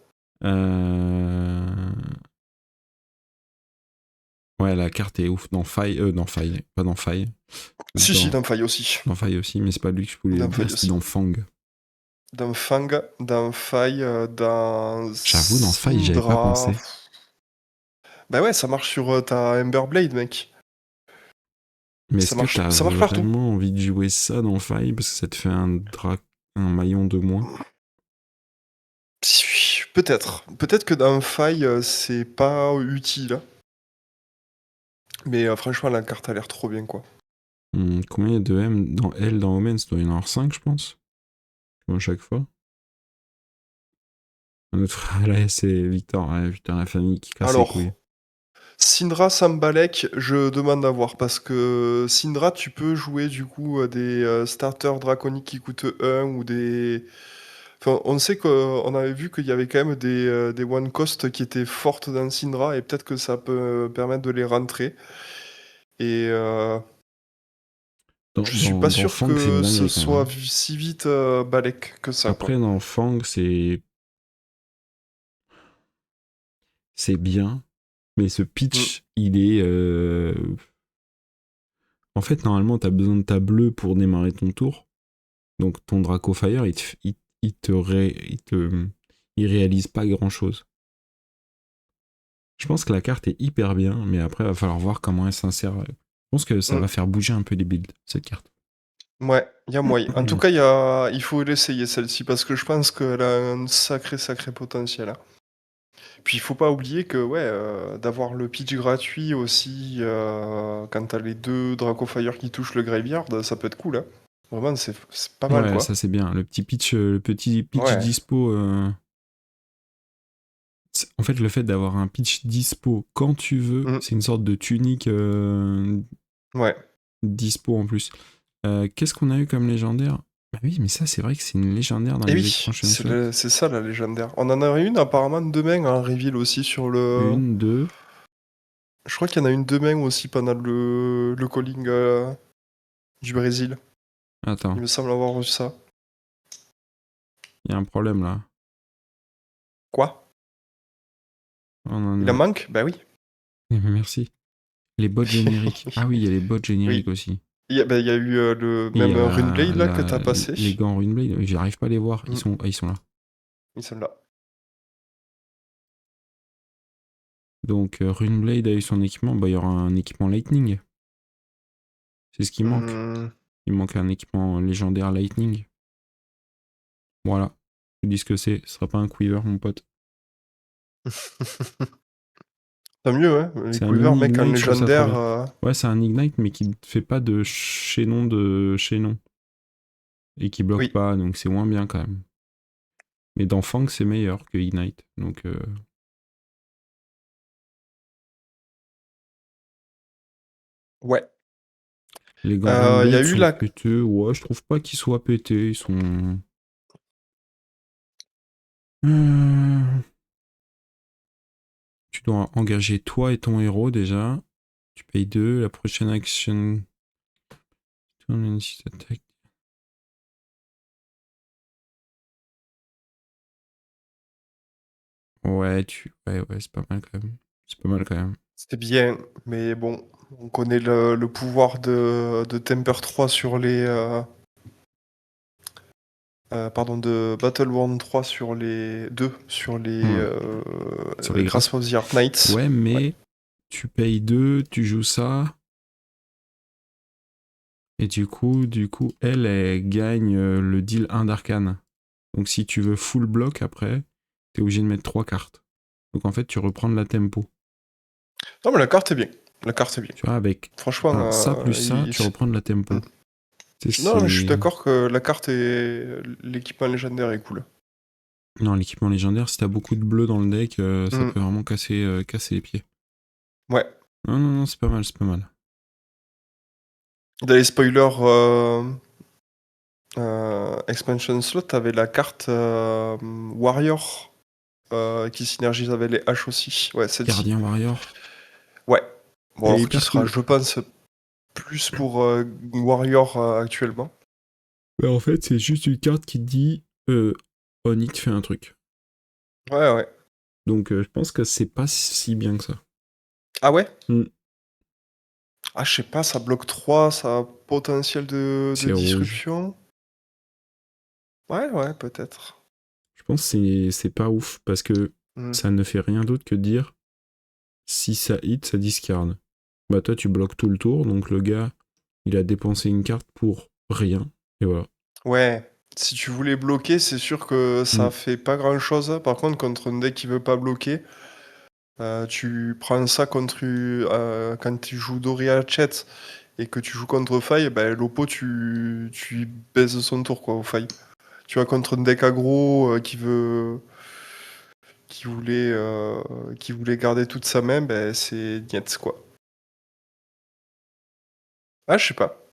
Ouais, la carte est ouf. Dans Faille, pas dans Faille. Si, si, Dans, dans Faille aussi. dans Faille aussi, mais c'est pas lui que je voulais Dans dire, Faille c'était aussi. dans Fang. Dans Fang, dans Faille, dans J'avoue, dans Faille, j'avais pas Syndra. pensé. Bah ouais, ça marche sur ta Emberblade, mec. Mais est-ce Ça que marche, t'as ça marche partout. vraiment envie de jouer ça dans Faille parce que ça te fait un maillon de moins? Peut-être. Peut-être que dans Faille, c'est pas utile. Hein. Mais franchement, la carte a l'air trop bien, quoi. Combien il y a de M dans L dans Omen? Ça doit y en avoir 5, je pense. Comme à chaque fois. Un autre frère, là, c'est Victor. Ouais, putain, la famille qui casse les couilles. Alors, Syndra Sambalek, je demande à voir parce que Syndra, tu peux jouer du coup des starters draconiques qui coûtent 1 ou des. Enfin, on sait qu'on avait vu qu'il y avait quand même des one cost qui étaient fortes dans Syndra et peut-être que ça peut permettre de les rentrer. Et Dans, je suis dans, pas dans sûr Fang, c'est une que ce dinguerie quand même. soit Hein. si vite Balek que ça, quoi. Après, dans Fang, c'est bien. Mais ce Mm. pitch, il est. En fait, normalement, t'as besoin de ta bleue pour démarrer ton tour. Donc, ton Draco Fire, il réalise pas grand chose. Je pense que la carte est hyper bien, mais après, il va falloir voir comment elle s'insère. Je pense que ça Mm. va faire bouger un peu les builds, cette carte. Ouais, il y a moyen. En tout cas, il faut l'essayer celle-ci parce que je pense qu'elle a un sacré, sacré potentiel. Hein. Puis il faut pas oublier que ouais, d'avoir le pitch gratuit aussi quand t'as les deux Dracofire qui touchent le Graveyard, ça peut être cool. Hein. Vraiment, c'est pas mal Ouais, ça quoi. c'est bien. Le petit pitch Ouais. dispo. En fait, le fait d'avoir un pitch dispo quand tu veux, Mm. c'est une sorte de tunique Ouais. dispo en plus. Qu'est-ce qu'on a eu comme légendaire? Bah oui, mais ça, c'est vrai que c'est une légendaire dans Et les oui, expansion slots. c'est ça la légendaire. On en a une apparemment demain en reveal aussi sur le. Une, deux. Je crois qu'il y en a une demain aussi pendant le calling du Brésil. Attends, Il me semble avoir reçu ça. il y a un problème là. Quoi? On en Il en a. manque? Bah oui. Merci. Les bots génériques. Ah oui, il y a les bots génériques Oui. aussi. Il y a eu le Et il y même a Runeblade là que t'as passé. les gants Runeblade. J'arrive pas à les voir. Mm. Ils sont là. Ils sont là. Donc, Runeblade a eu son équipement. Bah, il y aura un équipement Lightning. C'est ce qui manque. Hmm. Il manque un équipement légendaire Lightning. Voilà. Je vous dis ce que c'est. Ce sera pas un Quiver, mon pote. Tant mieux, hein. Les C'est un Quiver, mini mec, en Ignite, je trouve ça trop légendaire. bien. Ouais, c'est un Ignite, mais qui ne fait pas de chaînon. Et qui bloque Oui. pas, donc c'est moins bien quand même. Mais dans Fang, c'est meilleur que Ignite. Donc, Ouais. les gants Il y a Runeblade eu sont la. pétés. Ouais, je trouve pas qu'ils soient pétés. Ils sont. Euh, Tu dois engager toi et ton héros déjà. Tu payes 2. La prochaine action. Turn and six attack. Ouais, c'est pas mal quand même. C'est pas mal quand même. C'était bien, mais bon, on connaît le pouvoir de Temper 3 sur les de Battleborn 3 sur les 2, sur les Sur les Grasp of the Art Knights. Ouais, mais tu payes 2, tu joues ça. Et du coup, elle gagne le deal 1 d'arcane. Donc si tu veux full block après, t'es obligé de mettre 3 cartes. Donc en fait, tu reprends de la tempo. Non, mais la carte est bien. La carte est bien. Tu vois, avec Franchement, ça plus ça, tu reprends de la tempo. Mm. Non, je suis d'accord que la carte et l'équipement légendaire est cool. Non, l'équipement légendaire, si t'as beaucoup de bleu dans le deck, ça peut vraiment casser les pieds. Ouais. Non, c'est pas mal, c'est pas mal. Dans les spoilers expansion slot, t'avais la carte Warrior qui synergise avec les haches aussi. Ouais, celle-ci. Gardien Warrior. Ouais. Bon, Elle est alors qui hyper sera, cool. je pense, plus pour Warrior actuellement. Mais en fait, c'est juste une carte qui te dit Onit fait un truc. Ouais. Donc je pense que c'est pas si bien que ça. Ah ouais Mm. Ah, je sais pas, ça bloque 3, ça a potentiel de C'est rouge. disruption. Ouais, peut-être. Je pense que c'est pas ouf parce que Hmm. ça ne fait rien d'autre que dire si ça hit, ça discard. Bah toi, tu bloques tout le tour, donc le gars, il a dépensé une carte pour rien. Et voilà. Ouais. Si tu voulais bloquer, c'est sûr que ça Mm. fait pas grand-chose. Par contre, contre un deck qui veut pas bloquer, tu prends ça contre quand tu joues Dory Hatchet et que tu joues contre Faille, ben, l'oppo tu baises son tour quoi au Faille. Tu vois contre un deck aggro qui voulait garder toute sa main, ben c'est niette quoi. Ah je sais pas.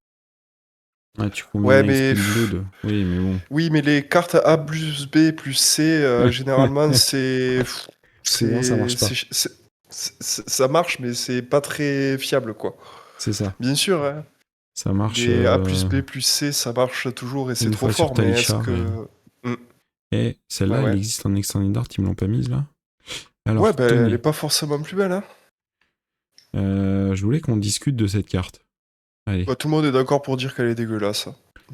Ah, tu combines Ouais avec mais Spellblood. Oui, mais bon. oui mais les cartes A plus B plus C généralement Souvent, ça marche pas. ça marche mais c'est pas très fiable quoi. C'est ça. Bien sûr hein. Ça marche Les A plus B plus C, ça marche toujours et c'est une trop fois sur fort, mais est-ce Talishar. que... Hmm. Et Ouais, celle-là, elle ouais. existe en Extended Art, ils me l'ont pas mise là. Ouais, Alors, bah, elle est tenez. pas forcément plus belle, hein. Je voulais qu'on discute de cette carte. Allez. Bah, tout le monde est d'accord pour dire qu'elle est dégueulasse,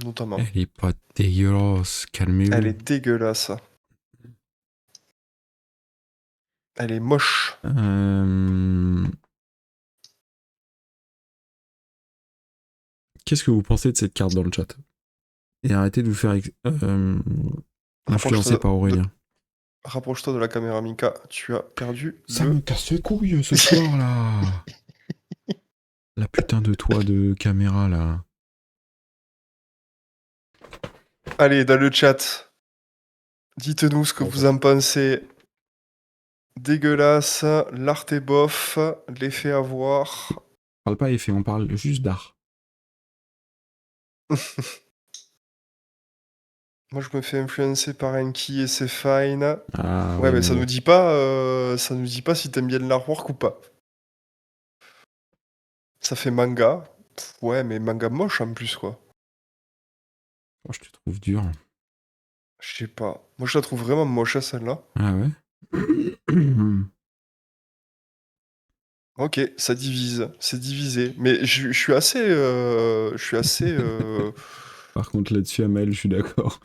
notamment. Elle est pas dégueulasse, Elle calmez-vous. est dégueulasse. Elle est moche. Qu'est-ce que vous pensez de cette carte dans le chat? Et arrêtez de vous faire influencer Rapproche-toi par de... Aurélien. Rapproche-toi de la caméra, Mika. Tu as perdu Ça me casse les couilles ce soir là. La putain de toit de caméra là. Allez, dans le chat, dites-nous ce que vous en pensez. Dégueulasse, l'art est bof, l'effet à voir. On parle pas effet, on parle juste d'art. Moi, je me fais influencer par Enki et c'est fine. Ah Ouais, oui, mais mais bon. ça nous dit pas si t'aimes bien l'artwork ou pas. Ça fait manga. Ouais, mais manga moche en plus, quoi. Oh, je te trouve dur. Je sais pas. Moi, je la trouve vraiment moche, celle-là. Ah ouais. Ok, ça divise. C'est divisé. Mais je suis assez... je suis assez... Par contre, là-dessus, Amel, je suis d'accord.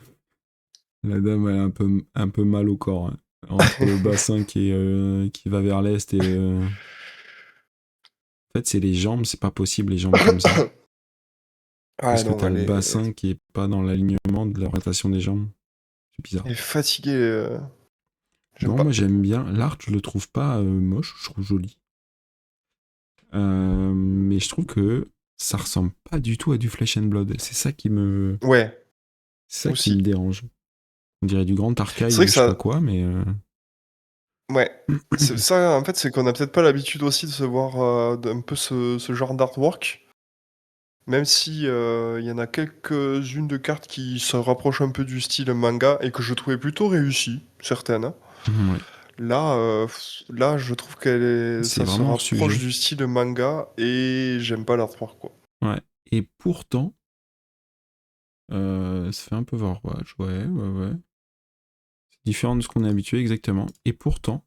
La dame, elle a un peu mal au corps, hein. Entre le bassin qui va vers l'est et... En fait, c'est les jambes, c'est pas possible, les jambes comme ça. Ah Parce que non, t'as le bassin qui est pas dans l'alignement de l'orientation des jambes. C'est bizarre. elle est fatiguée. J'aime Non, pas. moi j'aime bien. L'art, je le trouve pas moche, je trouve joli. Mais je trouve que ça ressemble pas du tout à du Flesh and Blood. C'est ça qui me... Ouais, C'est ça qui me aussi. dérange. On dirait du grand C'est archive vrai ou que je sais pas ça... quoi, mais... Ouais. C'est ça, en fait, c'est qu'on a peut-être pas l'habitude aussi de se voir un peu ce genre d'artwork. Même si il y en a quelques-unes de cartes qui se rapprochent un peu du style manga et que je trouvais plutôt réussies, certaines, hein. Ouais. Là, je trouve C'est ça se vraiment hors rapproche sujet. du style manga et j'aime pas l'artwork, quoi. Ouais. Et pourtant, ça fait un peu Overwatch. Ouais. C'est différent de ce qu'on est habitué, exactement. Et pourtant,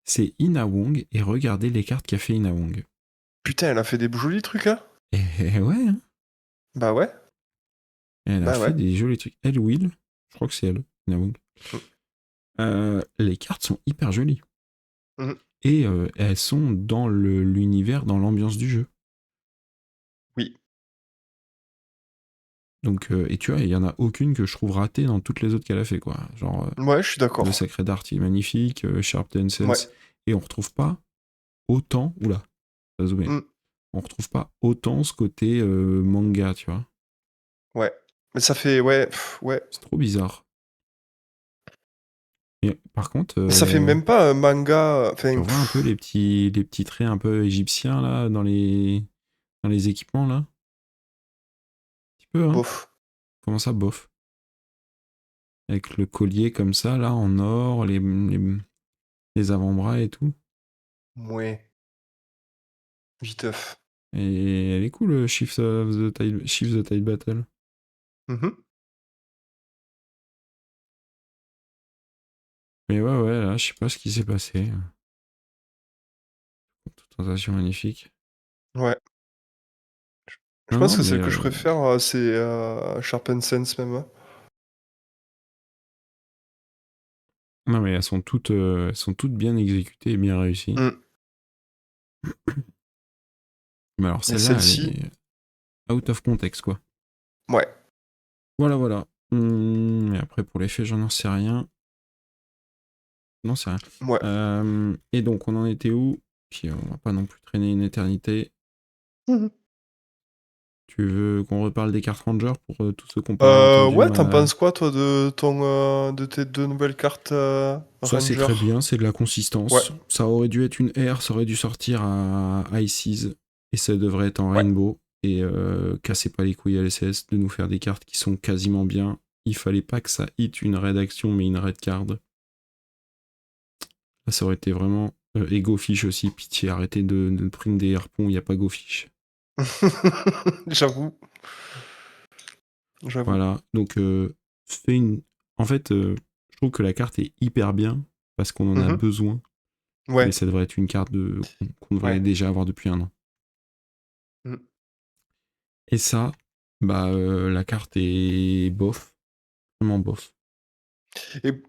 c'est Ina Wong. Et regardez les cartes qu'a fait Ina Wong. Putain, elle a fait des jolis trucs, hein? Et ouais, hein. Bah ouais, Elle a bah fait ouais. des jolis trucs. Elle, Will. Je crois que c'est elle, Nawang. Mm. Les cartes sont hyper jolies. Mhm. Et elles sont dans l'univers, dans l'ambiance du jeu. Oui. Donc, et tu vois, il y en a aucune que je trouve ratée dans toutes les autres qu'elle a fait, quoi. Genre, Ouais, je suis le d'accord. Sacred Art, il est magnifique, Sharp Ouais. Sense, et on retrouve pas autant, oula, ça a zoomé. Mm. On retrouve pas autant ce côté manga, tu vois. Ouais. Mais ça fait, ouais, ouais. C'est trop bizarre. Et par contre, Mais ça fait même pas un manga. Enfin, tu vois un peu les petits traits un peu égyptiens là dans les équipements là. Un petit peu, hein. bof. Comment ça, bof? Avec le collier comme ça là en or, les avant-bras et tout. Ouais. Viteuf. Et elle est cool, Shift the Tide Battle. Mhm. Mais ouais, là, je sais pas ce qui s'est passé. Tentation magnifique. Ouais. Je Non, pense non, que mais celle que je préfère, c'est Sharp Sense même. non, mais elles sont toutes bien exécutées et bien réussies. Mm. Mais alors Et celle-là, elle celle-ci, est out of context, quoi. ouais. Voilà. Et après, pour l'effet, j'en sais rien. Non, c'est rien. Ouais. Et donc, on en était où? Puis, on va pas non plus traîner une éternité. Mhm. Tu veux qu'on reparle des cartes Ranger pour tous ceux qui n'ont pas entendu Ouais, t'en penses quoi, toi, de tes deux nouvelles cartes Ça, c'est Ranger? très bien, c'est de la Ouais. consistance. Ça aurait dû être une R, ça aurait dû sortir à Ices, et ça devrait être en Ouais. Rainbow. Et cassez pas les couilles à l'SS de nous faire des cartes qui sont quasiment bien. Il fallait pas que ça hit une rédaction, mais une red card. Là, ça aurait été vraiment. Et Go Fish aussi, pitié, arrêtez de prendre des harpons, il n'y a pas Go Fish. J'avoue. J'avoue. Voilà, donc en fait, je trouve que la carte est hyper bien parce qu'on en a Mhm. besoin, mais Ouais. ça devrait être une carte qu'on devrait Ouais. déjà avoir depuis un an. Mm. Et ça, bah la carte est bof, vraiment bof. Et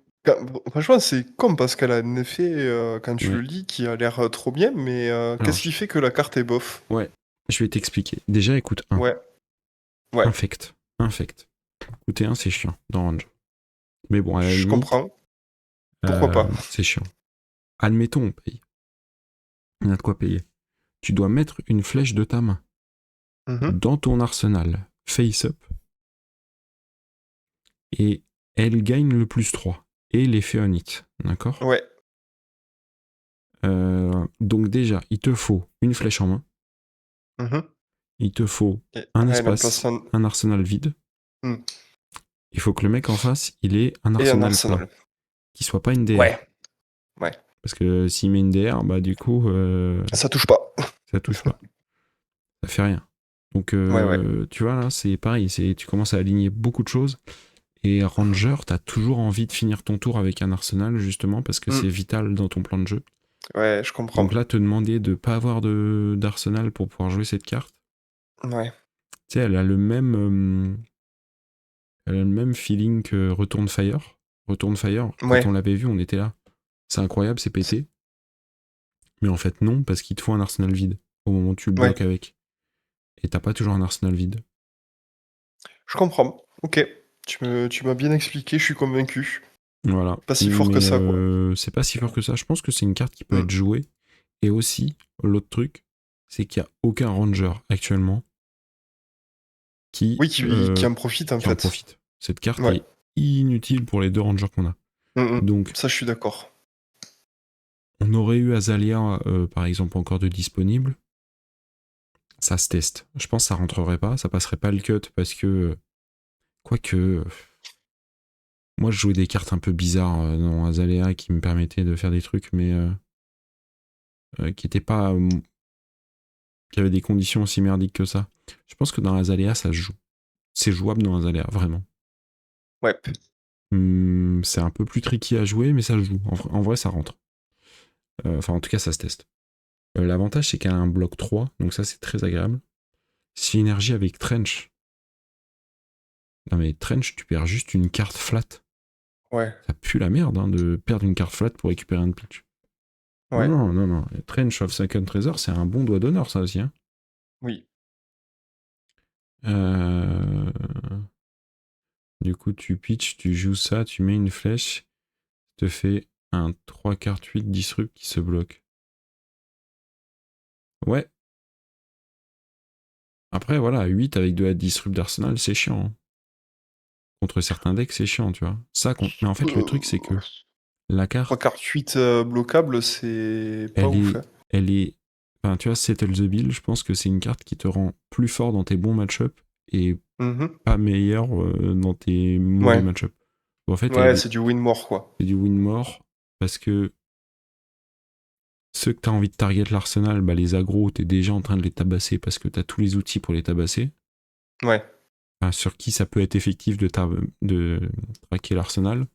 franchement, c'est con parce qu'elle a un effet, quand tu le Ouais. lis, qui a l'air trop bien, mais Alors, qu'est-ce qui fait que la carte est bof? ouais, je vais t'expliquer. Déjà, écoute, Ouais. Ouais. infect. Écoutez, c'est chiant dans Range. Mais bon, à la Je limite, comprends. Pourquoi pas? c'est chiant. Admettons, on paye. Il y a de quoi payer. Tu dois mettre une flèche de ta main Mhm. dans ton arsenal face-up et elle gagne le +3 et l'effet on hit. D'accord? Ouais. Donc déjà, il te faut une flèche en main, Mhm. il te faut Et un un espace, emplacement. un arsenal vide. Mm. Il faut que le mec en face, il ait un Et un arsenal plein, arsenal. qui soit pas une DR. Ouais. Ouais. Parce que s'il met une DR, bah du coup, Ça touche pas. ça touche pas. Ça fait rien. Donc Ouais, ouais. tu vois là, c'est pareil, tu commences à aligner beaucoup de choses. Et Ranger, t'as toujours envie de finir ton tour avec un arsenal, justement, parce que Mm. c'est vital dans ton plan de jeu. Ouais, je comprends. Donc là, te demander de pas avoir d'arsenal pour pouvoir jouer cette carte, Ouais. tu sais, elle a le même feeling que Return Fire. Return Fire, quand Ouais. on l'avait vu, on était là. C'est incroyable, c'est pété. Mais en fait, non, parce qu'il te faut un arsenal vide au moment où tu le Ouais. bloques avec. Et t'as pas toujours un arsenal vide. Je comprends. Ok. Tu m'as bien expliqué, je suis convaincu. Voilà. Pas si fort que Mais ça, quoi. c'est pas si fort que ça. Je pense que c'est une carte qui peut Mm. être jouée. Et aussi, l'autre truc, c'est qu'il n'y a aucun ranger actuellement qui, Oui, qui en profite, en qui en fait. profite. Cette carte Ouais. est inutile pour les deux rangers qu'on a. Mm, mm. Donc, Ça, je suis d'accord. on aurait eu Azalea, par exemple, encore de disponible. Ça se teste. Je pense que ça rentrerait pas, ça passerait pas le cut parce que, quoique, moi je jouais des cartes un peu bizarres dans Azalea qui me permettaient de faire des trucs, mais qui étaient pas, qui avaient des conditions aussi merdiques que ça. Je pense que dans Azalea ça se joue. C'est jouable dans Azalea, vraiment. Ouais. C'est un peu plus tricky à jouer, mais ça se joue. En vrai, ça rentre. Enfin, en tout cas, ça se teste. L'avantage, c'est qu'elle a un bloc 3, donc ça, c'est très agréable. Synergie avec Trench. Non mais Trench, tu perds juste une carte flat. Ouais, Ça pue la merde de perdre une carte flat pour récupérer un pitch. ouais, Non. Trench of Second Treasure, c'est un bon doigt d'honneur, ça aussi. Hein. oui. Euh, Du coup, tu pitches, tu joues ça, tu mets une flèche, te fait un 3 cartes 8 disrupt qui se bloque. Ouais. Après, voilà, 8 avec de la disrupt d'Arsenal, c'est chiant. Hein. Contre certains decks, c'est chiant, tu vois. Mais en fait, le truc, c'est que la 3 carte, cartes 8 bloquables, c'est pas elle ouf. est. Hein. Elle est. Enfin, tu vois, Settle the Bill, je pense que c'est une carte qui te rend plus fort dans tes bons match-up et Mhm. pas meilleur dans tes mauvais Ouais, match-up. En fait, ouais, c'est du win more, quoi. c'est du win more parce que ceux que tu as envie de target l'arsenal, bah, les agros, tu es déjà en train de les tabasser parce que tu as tous les outils pour les tabasser. Ouais, Enfin, sur qui ça peut être effectif de traquer l'arsenal.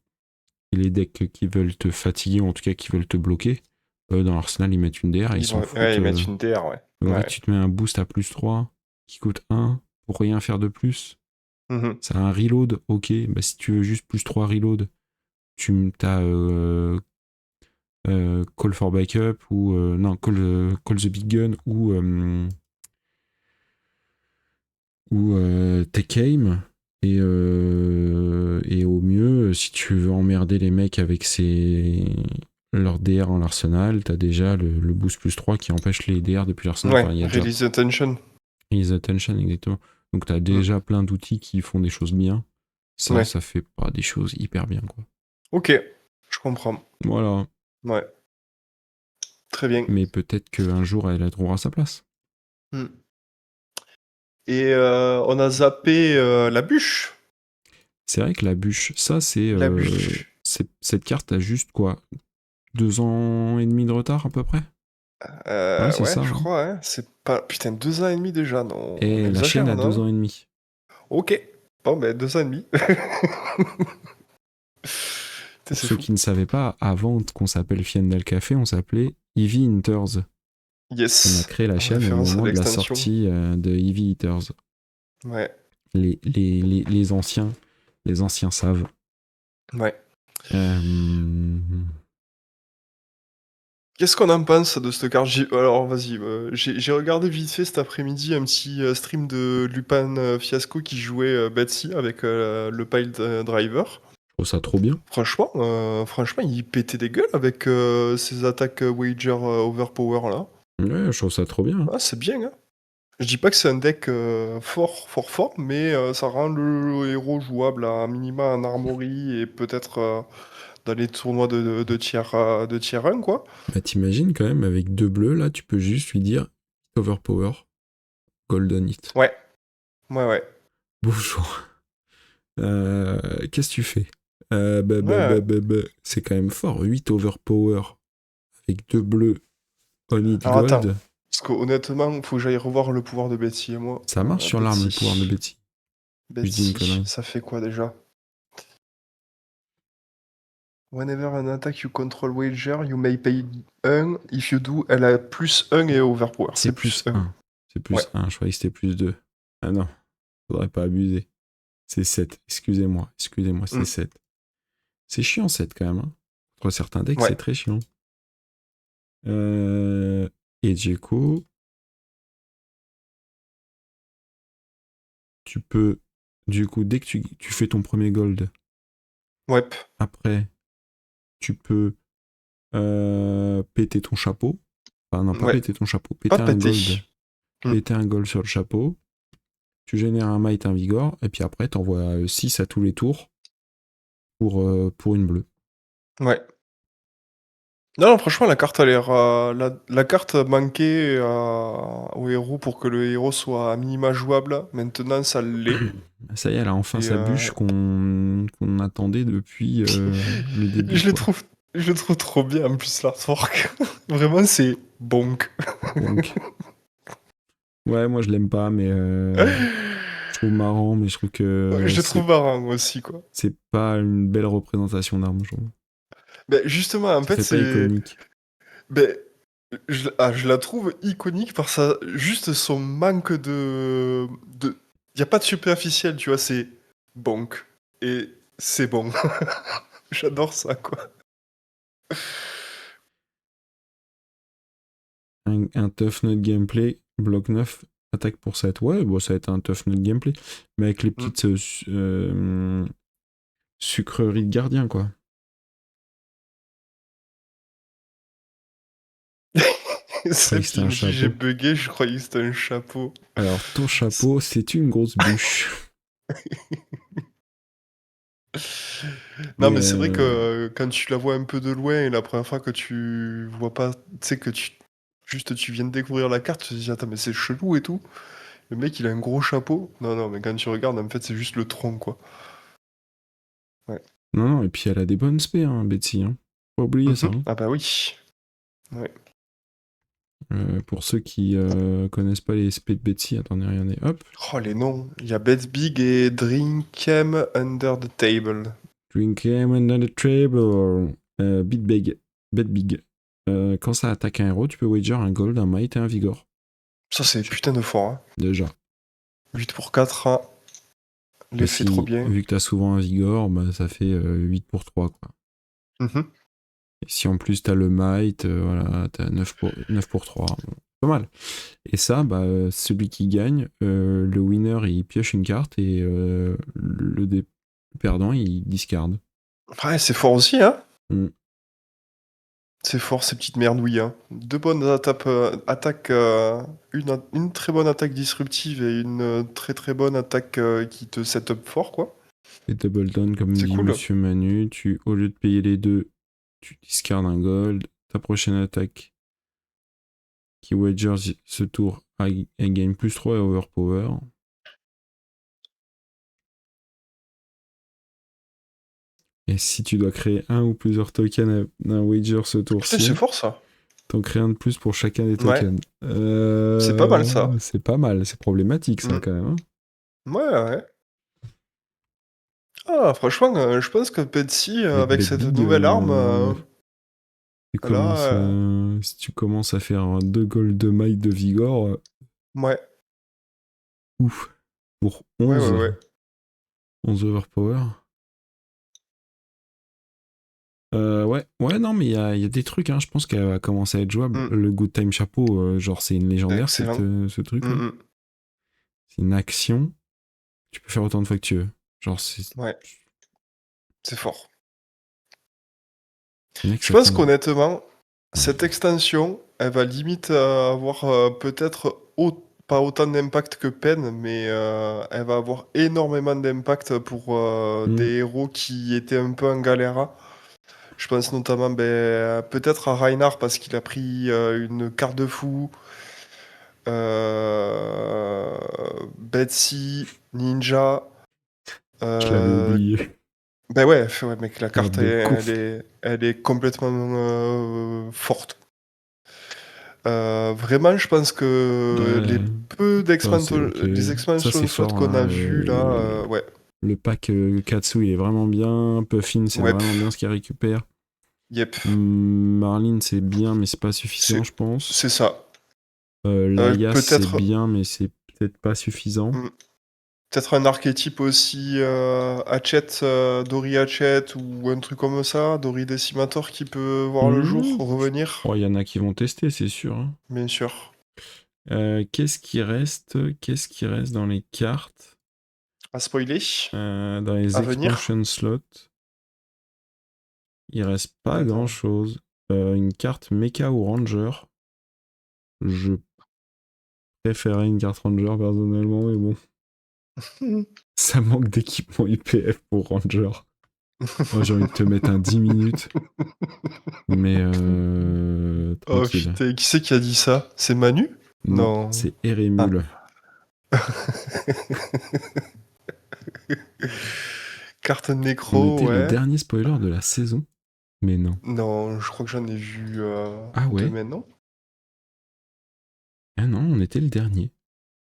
Et les decks qui veulent te fatiguer, ou en tout cas qui veulent te bloquer, dans l'arsenal, ils mettent une DR et ils s'en ouais, foutent. ils mettent une DR, ouais. Donc en fait, Ouais. tu te mets un boost à plus 3 qui coûte 1 pour rien faire de plus. Mhm. Ça a un reload, ok. Bah, si tu veux juste plus 3 reload, tu as Call for Backup ou non, Call the Big Gun ou Take Aim. Et au mieux, si tu veux emmerder les mecs avec leur DR en l'arsenal, t'as déjà le boost plus 3 qui empêche les DR depuis l'arsenal. Ouais, Enfin, il y a déjà release the tension. Ease Attention, exactement. Donc t'as Mm. déjà plein d'outils qui font des choses bien. Ouais. Ça fait pas des choses hyper bien, quoi. Ok, je comprends. Voilà. Ouais, très bien. Mais peut-être qu'un jour, elle trouvera sa place. Mm. Et on a zappé la bûche. C'est vrai que la bûche, ça, La bûche. cette carte a juste quoi 2 ans et demi de retard à peu près. Ouais, c'est Ouais, ça. je Hein. crois, hein. C'est pas. Putain, 2 ans et demi déjà, non. On Et la chaîne exagère, a deux non? ans et demi. Ok. Bon, ben 2 ans et demi. Putain, Pour c'est ceux fou. qui ne savaient pas, avant qu'on s'appelle Fiandal Café, on s'appelait Eevee Hunters. On a Yes. créé la En chaîne au référence à moment de la l'extension. sortie de Eevee Hunters. Ouais. Les anciens savent. Ouais. Euh, Qu'est-ce qu'on en pense de cette carte? Alors, vas-y. J'ai regardé vite fait cet après-midi un petit stream de Lupin Fiasco qui jouait Betsy avec le Pile Driver. je trouve ça trop bien. Franchement, il pétait des gueules avec ses attaques Wager Overpower là. Ouais, je trouve ça trop bien. Ah, c'est bien, hein. Je dis pas que c'est un deck fort, mais ça rend le héros jouable à minima en armory et peut-être dans les tournois de tier 1, quoi. Bah t'imagines quand même, avec 2 bleus, là, tu peux juste lui dire Overpower, Golden Hit. Ouais, ouais. Bonjour. Qu'est-ce que tu fais Ouais. C'est quand même fort. 8 Overpower avec 2 bleus on hit Alors attends, gold. parce qu'honnêtement, faut que j'aille revoir le pouvoir de Betsy et moi. Ça marche sur l'arme, le pouvoir de Betsy. Betty. Je dis une Betsy, connerie. ça fait quoi déjà? Whenever an attack you control wager, you may pay 1. If you do, elle a plus 1 et overpower. C'est C'est plus plus 1. 1. C'est Ouais. plus 1. Je croyais que c'était plus 2. Ah non, faudrait pas abuser. C'est 7. Excusez-moi, c'est Mm. 7. C'est chiant 7 quand même. Hein. Entre certains decks, Ouais. c'est très chiant. Et du coup, tu peux, dès que tu fais ton premier gold, Ouais. après, tu peux péter ton chapeau. Enfin, non, pas Ouais. péter ton chapeau, Pas péter un gold. pété. Mm. Péter un gold sur le chapeau. Tu génères un might, un vigor, et puis après, t'envoies 6 à tous les tours pour une bleue. Ouais. Non, franchement, la carte a l'air. La carte manquait au héros pour que le héros soit à minima jouable. Maintenant, ça l'est. Ça y est, elle a enfin Et sa bûche qu'on attendait depuis le début, je le quoi. trouve, je le trouve trop bien en plus, l'artwork. Vraiment, c'est bonk. Donc, ouais, moi je l'aime pas, mais je trouve marrant, mais je trouve que Je le trouve marrant aussi, quoi. c'est pas une belle représentation d'arme, je trouve. Ben, justement, en Ça fait, fait pas c'est. iconique. Ben, je la trouve iconique par juste son manque de. Y a pas de superficiel, tu vois, c'est bonk. Et c'est bon. J'adore ça, quoi. Un tough note gameplay, bloc 9, attaque pour 7. Ouais, bon, ça va être un tough note gameplay. Mais avec les Mm. petites sucreries de gardien, quoi. Je croyais que Seth, c'était il un me dit j'ai chapeau. bugué, je croyais que c'était un chapeau. Alors, ton chapeau, c'est une grosse bûche. Non, Mais mais c'est vrai que quand tu la vois un peu de loin et la première fois que tu vois pas, tu sais que juste tu viens de découvrir la carte, tu te dis attends, mais c'est chelou et tout. Le mec il a un gros chapeau. Non, non, mais quand tu regardes, en fait, c'est juste le tronc, quoi. Ouais. non, non, et puis elle a des bonnes spé, hein, Betsy. Hein. Pas oublier ça. Mhm. Hein. Ah bah oui. Ouais. Pour ceux qui connaissent pas les spé de Betsy, attendez, regardez. Hop. Oh, les noms. Il y a Bet Big et Drinkem Under the Table. Drink him another table. Beat big. Bet big. Quand ça attaque un héros, tu peux wager un gold, un might et un vigor. Ça, c'est putain de fort, hein. Déjà. 8 pour 4, hein. Et L'effet trop si, bien. vu que t'as souvent un vigor, bah, ça fait 8 pour 3, quoi. Mhm. Et si en plus t'as le might, voilà, t'as 9 pour 3. Bon, pas mal. Et ça, bah, celui qui gagne, le winner, il pioche une carte et le perdant, il discard. Ouais, c'est fort aussi, hein. Mm. C'est fort, ces petites merdouilles, hein. Deux bonnes attaques, une très bonne attaque disruptive et une très très bonne attaque qui te set up fort, quoi. Et double down, comme C'est dit cool. Monsieur Manu, au lieu de payer les deux, tu discardes un gold. Ta prochaine attaque qui wagers ce tour, elle gagne plus 3 et overpower. Et si tu dois créer un ou plusieurs tokens d'un wager ce Putain, c'est tour-ci, fort, ça. t'en crées un de plus pour chacun des Ouais, tokens. c'est pas mal, ça. C'est pas mal, c'est problématique ça Mm. quand même. Hein. Ouais, ouais. Ah, franchement, je pense que Betsy, avec Bet cette big, nouvelle arme, là, si tu commences à faire 2 gold de might de vigor, ouais, ouf, pour ouais, ouais, 11, ouais. 11 overpower. Ouais, non, mais il y a des trucs, hein, je pense qu'elle va commencer à être jouable. Mm. Le Good Time Chapeau, genre, c'est une légendaire, Excellent. ce truc-là. Mm, mm. C'est une action, tu peux faire autant de fois que tu veux. Genre, Ouais, c'est fort. les mecs, Je ça pense tombe. qu'honnêtement, Ouais. cette extension, elle va limite avoir peut-être pas autant d'impact que Pen, mais elle va avoir énormément d'impact pour Mm. des héros qui étaient un peu en galère. Je pense notamment peut-être à Reinhardt parce qu'il a pris une carte de fou, euh, Betsy, Ninja. Je l'avais euh, oublié. Ben ouais, ouais, mec, la Carte carte, de course. elle est complètement forte. Vraiment, je pense que les Ouais. peu Ça, c'est ok. les Ça, c'est expansion slots fort. qu'on a Hein. vus là, ouais, Le pack Katsu, il est vraiment bien. Puffin, c'est ouais, vraiment bien ce qu'il récupère. yep, Marlene, c'est bien, mais c'est pas suffisant, c'est je pense. c'est ça. Laias, c'est Peut-être bien, mais c'est peut-être pas suffisant. hmm, peut-être un archétype aussi Hatchet, Dory Hatchet ou un truc comme ça, Dory Decimator qui peut voir le jour, Mmh. revenir, Oh, il y en a qui vont tester, c'est sûr. Hein. bien sûr. Qu'est-ce qui reste? Qu'est-ce qui reste dans les cartes? À spoiler, Dans les à venir. expansion slots? Il reste pas Attends. grand-chose. Une carte Mecha ou Ranger. Je préférais une carte Ranger personnellement, mais bon. Ça manque d'équipement IPF pour Ranger. Moi, j'ai envie de te mettre un 10 minutes, mais Oh tranquille. putain, qui c'est qui a dit ça? C'est Manu? Non, Non. c'est Ah. Eremul. Carte On nécro, était le ouais. dernier spoiler de la saison, mais non. Non, je crois que j'en ai vu Ah ouais? demain, non? Ah non, on était le dernier.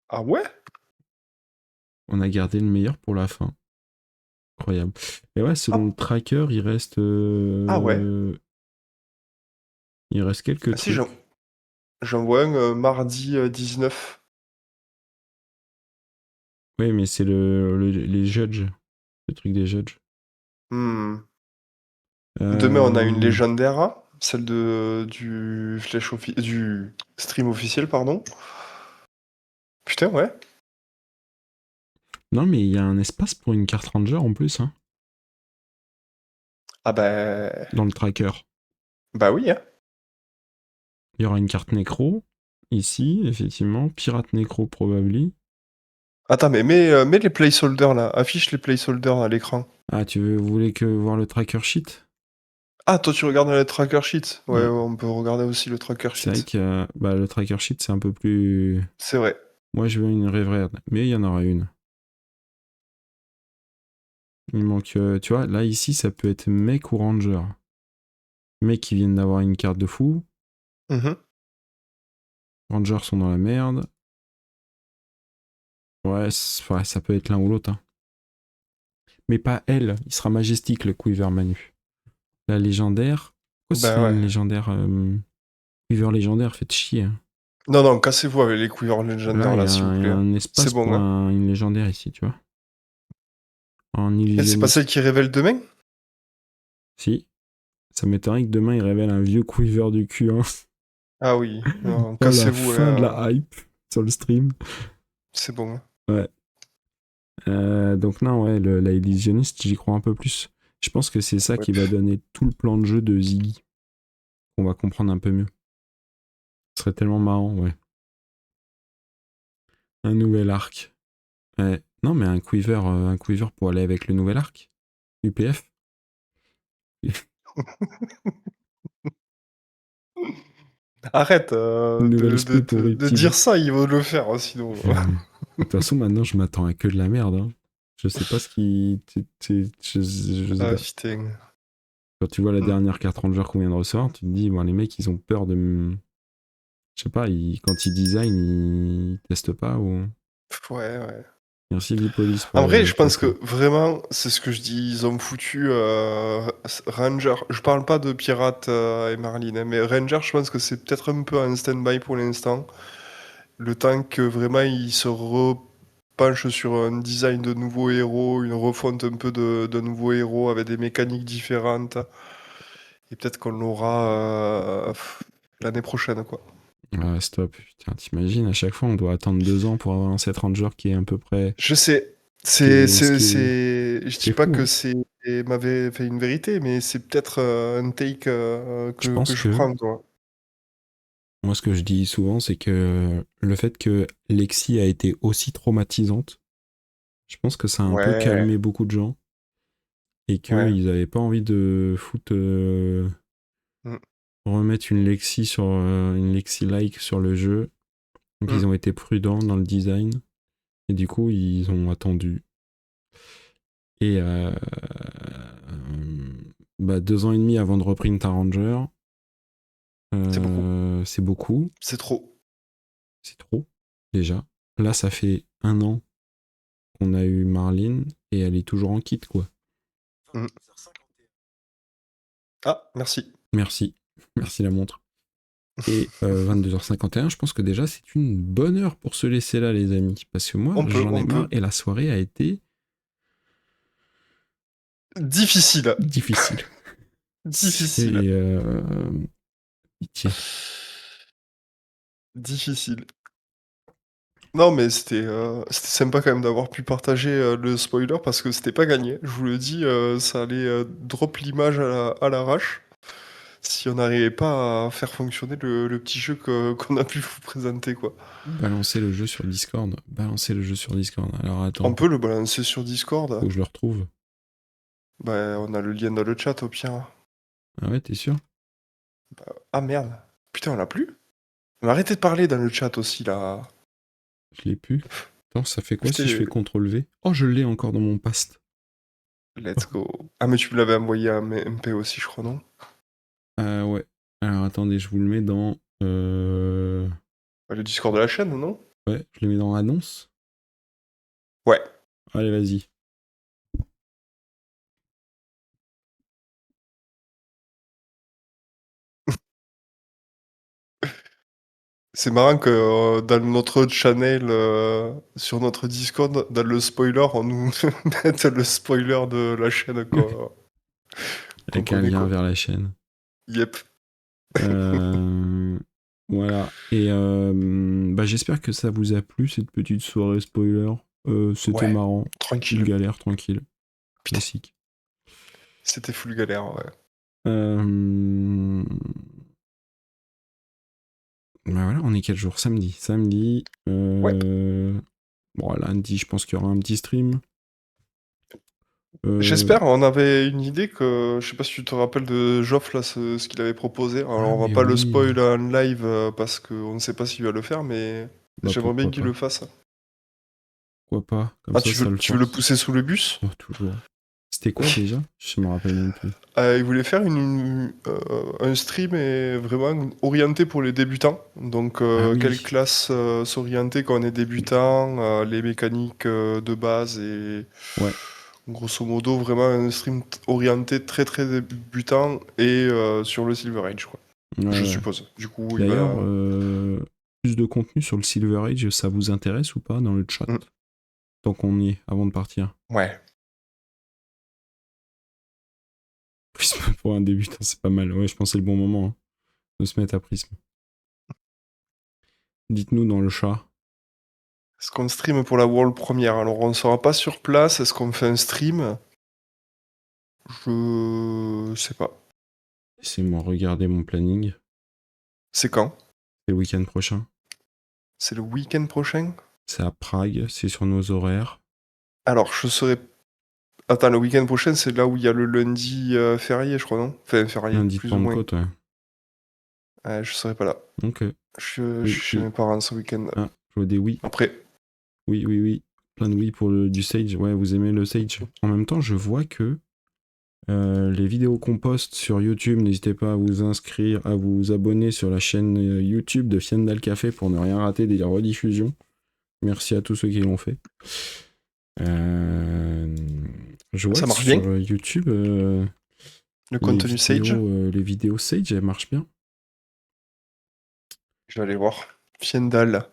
Ah ouais? On a gardé le meilleur pour la fin. Incroyable. Et ouais, selon Ah, le tracker, ah ouais. il reste quelques Ah si, trucs. j'en vois un mardi 19. Oui, mais c'est les judges. le truc des judges. Hmm. Demain, on a une Euh, légendaire, hein, celle du stream officiel, pardon. Putain, ouais. Non, mais il y a un espace pour une carte Ranger en plus, hein, Ah bah, dans le tracker. bah oui, hein. Il y aura une carte Necro, ici, effectivement. Pirate Necro, probably. Attends, mais mets les placeholders là, affiche les placeholders à l'écran. Ah, vous voulez que voir le tracker sheet? Ah, toi tu regardes le tracker sheet. Ouais, Ouais. ouais, on peut regarder aussi le tracker C'est vrai sheet. que bah, le tracker sheet, c'est un peu plus... C'est vrai. Moi, je veux une Reverend, mais il y en aura une. Il manque... tu vois, là, ici, ça peut être mec ou ranger. Mec qui viennent d'avoir une carte de fou. Mhm. Rangers sont dans la merde. Ouais, ouais, ça peut être l'un ou l'autre, hein. Mais pas elle. Il sera majestique, le Quiver Manu. La légendaire... Pourquoi ce Bah serait ouais. une légendaire... Quiver légendaire, faites chier, hein. Non, non, cassez-vous avec les Quiver Là, Legendary là, s'il vous il y a plaît, hein. un C'est espace bon, pour hein. une légendaire ici, tu vois. En Et c'est pas celle illusionniste. qui révèle demain? Si. Ça m'étonnerait que demain, il révèle un vieux Quiver du Q1. Ah oui, non, Oh, la cassez-vous fin de là. la hype sur le stream. C'est bon, hein. Ouais. Donc non, ouais, la illusionniste, j'y crois un peu plus. Je pense que c'est ça Ouais, qui va donner tout le plan de jeu de Ziggy. On va comprendre un peu mieux. Ce serait tellement marrant, ouais. Un nouvel arc. Ouais. Non, mais un quiver pour aller avec le nouvel arc. UPF. Arrête Une nouvelle spé pour de dire Riptide. ça, il va le faire, hein, sinon. De toute façon, maintenant, je m'attends à que de la merde, hein. Je sais pas ce qui. Je sais Ah pas. putain. Quand tu vois la Hmm. dernière carte Ranger qu'on vient de recevoir, tu te dis, bon, les mecs, ils ont peur de. Je sais pas, quand ils design, ils testent pas ou. Ouais, ouais. Merci Vipolis pour En vrai, le je pense placement. que vraiment, c'est ce que je dis, ils ont foutu Ranger. Je parle pas de Pirate et Marlin, hein, mais Ranger, je pense que c'est peut-être un peu en stand-by pour l'instant. Le temps que vraiment ils se repenchent sur un design de nouveaux héros, une refonte un peu de nouveaux héros avec des mécaniques différentes. Et peut-être qu'on l'aura l'année prochaine, quoi. Ah, stop. Putain, t'imagines, à chaque fois, on doit attendre 2 ans pour avoir un set Ranger qui est à peu près. Je sais, je Ce qui dis est pas fou, que hein. c'est m'avait fait une vérité, mais c'est peut-être un take Je que pense je que. prends, quoi. Moi, ce que je dis souvent, c'est que le fait que Lexi a été aussi traumatisante, je pense que ça a un peu Ouais, calmé beaucoup de gens et ouais. qu'ils avaient pas envie de foutre. Mm, Remettre une Lexi-like sur le jeu. Donc mm. ils ont été prudents dans le design. Et du coup, ils ont attendu. Et 2 ans et demi avant de reprint un Ranger, C'est beaucoup. c'est beaucoup. C'est trop. C'est trop, déjà. Là, ça fait 1 an qu'on a eu Marlene et elle est toujours en kit, quoi. Mm. Ah, merci. Merci. Merci la montre. Et 22h51, je pense que déjà, c'est une bonne heure pour se laisser là, les amis. Parce que moi, On peut, j'en ai on marre peut. et la soirée a été Difficile. difficile. Difficile. C'est pitié. Difficile. Non, mais c'était sympa quand même d'avoir pu partager le spoiler parce que c'était pas gagné. Je vous le dis, ça allait drop l'image à l'arrache si on n'arrivait pas à faire fonctionner le petit jeu qu'on a pu vous présenter, quoi. Balancer le jeu sur Discord. Balancer le jeu sur Discord. Alors On attends, peut le balancer sur Discord. faut que je le retrouve. Bah, on a le lien dans le chat au pire. Ah ouais, t'es sûr? Ah merde. Putain, on l'a plus? Mais arrêtez de parler dans le chat aussi là. Je l'ai plus. Attends, ça fait quoi si je Putain, fais CTRL V? Oh, je l'ai encore dans mon past. let's go. Ah, mais tu me l'avais envoyé à MP aussi, je crois, non? Ah ouais. Alors attendez, je vous le mets dans. Le Discord de la chaîne, non? Ouais, je le mets dans annonce. Ouais. Allez, vas-y. C'est marrant que dans notre channel, sur notre Discord, dans le spoiler, on nous mette le spoiler de la chaîne qu'on Avec un connaît, lien quoi. vers la chaîne. Yep. Euh, voilà. Et j'espère que ça vous a plu, cette petite soirée spoiler. C'était Ouais, marrant. Une tranquille. galère tranquille. Putain, Classique. c'était full galère, ouais. Euh... voilà, on est quel jour? Samedi. Samedi. Ouais. Bon, lundi, je pense qu'il y aura un petit stream. J'espère, on avait une idée que, je sais pas si tu te rappelles de Joff, là, ce qu'il avait proposé. Alors, Ah, on va mais pas le oui. spoil en live parce qu'on ne sait pas s'il va le faire, mais Bah, j'aimerais bien pourquoi qu'il pas. le fasse. Pourquoi pas. Comme Ah, ça le tu veux le force. pousser sous le bus? Oh, toujours. C'était quoi déjà? Je me rappelle même plus. Il voulait faire un stream vraiment orienté pour les débutants. Donc, Ah quelle oui. classe s'orienter quand on est débutant, les mécaniques de base et Ouais. grosso modo, vraiment un stream orienté très très débutant et sur le Silver Age, quoi. Ouais, Je ouais. suppose. Du coup, il D'ailleurs, va. plus de contenu sur le Silver Age, ça vous intéresse ou pas dans le chat? Mm. Tant qu'on y est, avant de partir. Ouais. Prisme pour un débutant, c'est pas mal. Ouais, je pense que c'est le bon moment hein, de se mettre à Prisme. Dites-nous dans le chat. Est-ce qu'on stream pour la World Premiere? Alors, on sera pas sur place. Est-ce qu'on fait un stream? Je sais pas. Laissez-moi regarder mon planning. C'est quand? C'est le week-end prochain. C'est le week-end prochain? C'est à Prague, c'est sur nos horaires. Alors, je serai. Attends, le week-end prochain, c'est là où il y a le lundi férié, je crois, non? Enfin, férié, Lundi de plus ou moins. Pentecôte, ouais. Je serai pas là. Ok. Je suis Oui, chez oui. mes parents ce week-end. Ah, je vois des oui. Après. Oui, oui, oui. Plein de oui pour du Sage. Ouais, vous aimez le Sage. En même temps, je vois que les vidéos qu'on poste sur YouTube, n'hésitez pas à vous inscrire, à vous abonner sur la chaîne YouTube de Fiandal Café pour ne rien rater des rediffusions. Merci à tous ceux qui l'ont fait. Je vois Ça que marche bien? sur YouTube, Le contenu Sage? les vidéos Sage, elles marchent bien. Je vais aller voir. Fiendal.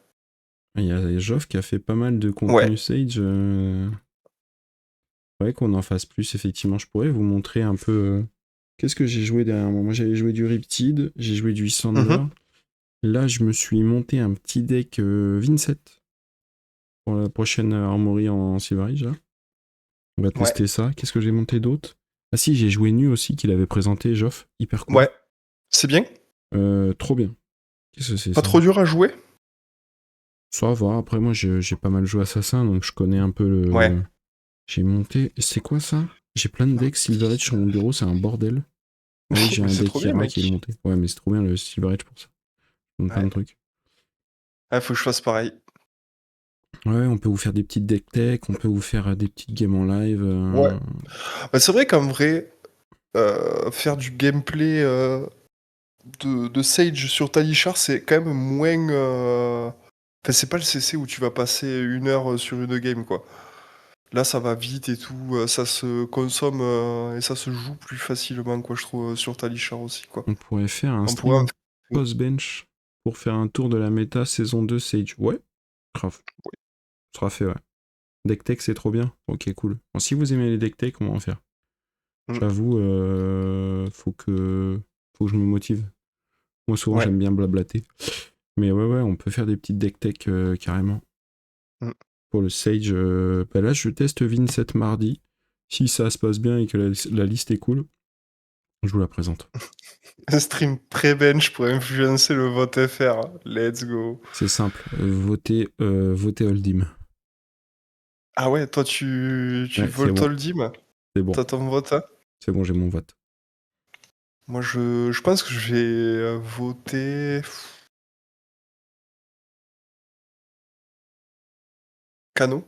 Il y a Joff qui a fait pas mal de Ouais. contenu Sage. Faudrait qu'on en fasse plus, effectivement. Je pourrais vous montrer un peu. Qu'est-ce que j'ai joué dernièrement? Moi, j'avais joué du Riptide, j'ai joué du Sander. Mhm. Là, je me suis monté un petit deck Vincent pour la prochaine Armory en Silver Age, là. On va Ouais. tester ça. Qu'est-ce que j'ai monté d'autre? Ah si, j'ai joué Nu aussi, qu'il avait présenté, Joff. Hyper cool. Ouais. C'est bien? Trop bien. Qu'est-ce que c'est Pas ça? trop dur à jouer? Ça va. Après, moi, j'ai pas mal joué Assassin, donc je connais un peu Ouais. le. J'ai monté. C'est quoi ça? J'ai plein de decks Silver Age sur mon bureau, c'est un bordel. Ah oui, j'ai Mais un c'est deck trop bien, Ira qui est mec. monté. Ouais, mais c'est trop bien le Silver Age pour ça. Donc, plein Ouais. de trucs. Ah, faut que je fasse pareil. Ouais, on peut vous faire des petites deck tech, on peut vous faire des petites games en live. Ouais. Bah, c'est vrai qu'en vrai, faire du gameplay de Sage sur Talishar, c'est quand même moins. Enfin, c'est pas le CC où tu vas passer 1 heure sur une game, quoi. Là, ça va vite et tout, ça se consomme et ça se joue plus facilement, quoi, je trouve, sur Talishar aussi, quoi. On pourrait faire un On pourrait en stream faire. post-bench pour faire un tour de la méta saison 2 Sage. Ouais, grave. Ce sera fait, ouais. Deck tech, c'est trop bien. Ok, cool. Bon, si vous aimez les deck tech, on va en faire. Mm. J'avoue, faut que je me motive. Moi, souvent, Ouais. j'aime bien blablater. Mais ouais, on peut faire des petites deck tech carrément. Mm. Pour le Sage, là, je teste Vincent mardi. Si ça se passe bien et que la liste est cool, je vous la présente. Un stream pré-bench pour influencer le vote FR. Let's go. C'est simple, votez Oldim. Ah ouais, toi, tu Ouais, c'est votes bon, Oldim? c'est bon, T'as ton vote, hein? c'est bon, j'ai mon vote. Moi, je pense que je vais voter Cano.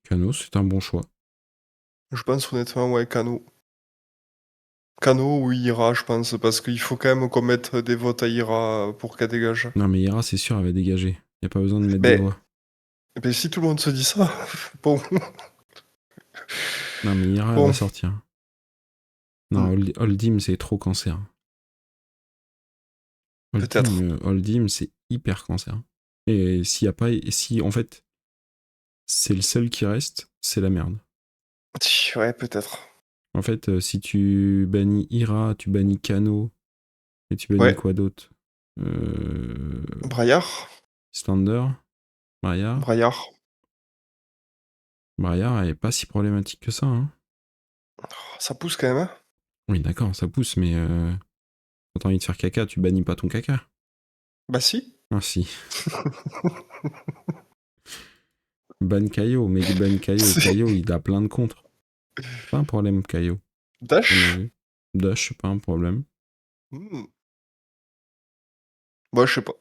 Cano, c'est un bon choix. Je pense honnêtement, ouais, Cano. Cano ou Ira, je pense, parce qu'il faut quand même qu'on mette des votes à Ira pour qu'elle dégage. Non, mais Ira, c'est sûr, elle va dégager. Y a pas besoin de mettre des Mais, voix. mais si tout le monde se dit ça, bon. Non, mais Ira, elle Bon. va sortir. Non, Oldim, c'est trop cancer. Peut-être. Oldhim, c'est hyper cancer. Et s'il y a pas, et si en fait c'est le seul qui reste, c'est la merde. Ouais, peut-être. En fait, si tu bannis Ira, tu bannis Kano, et tu bannis Ouais. quoi d'autre Braillard. Slander, Briar. Braillard. Briar, elle est pas si problématique que ça. Hein. Ça pousse quand même, hein. Oui, d'accord, ça pousse, mais quand t'as envie de faire caca, tu bannis pas ton caca. Bah si. Ah si. Ban Kaio, mais ban Kaio. C'est- Kaio, il a plein de contres. Pas un problème, Kaio. On a Dash. vu. Dash, c'est pas un problème. Hmm. Bah, je sais pas.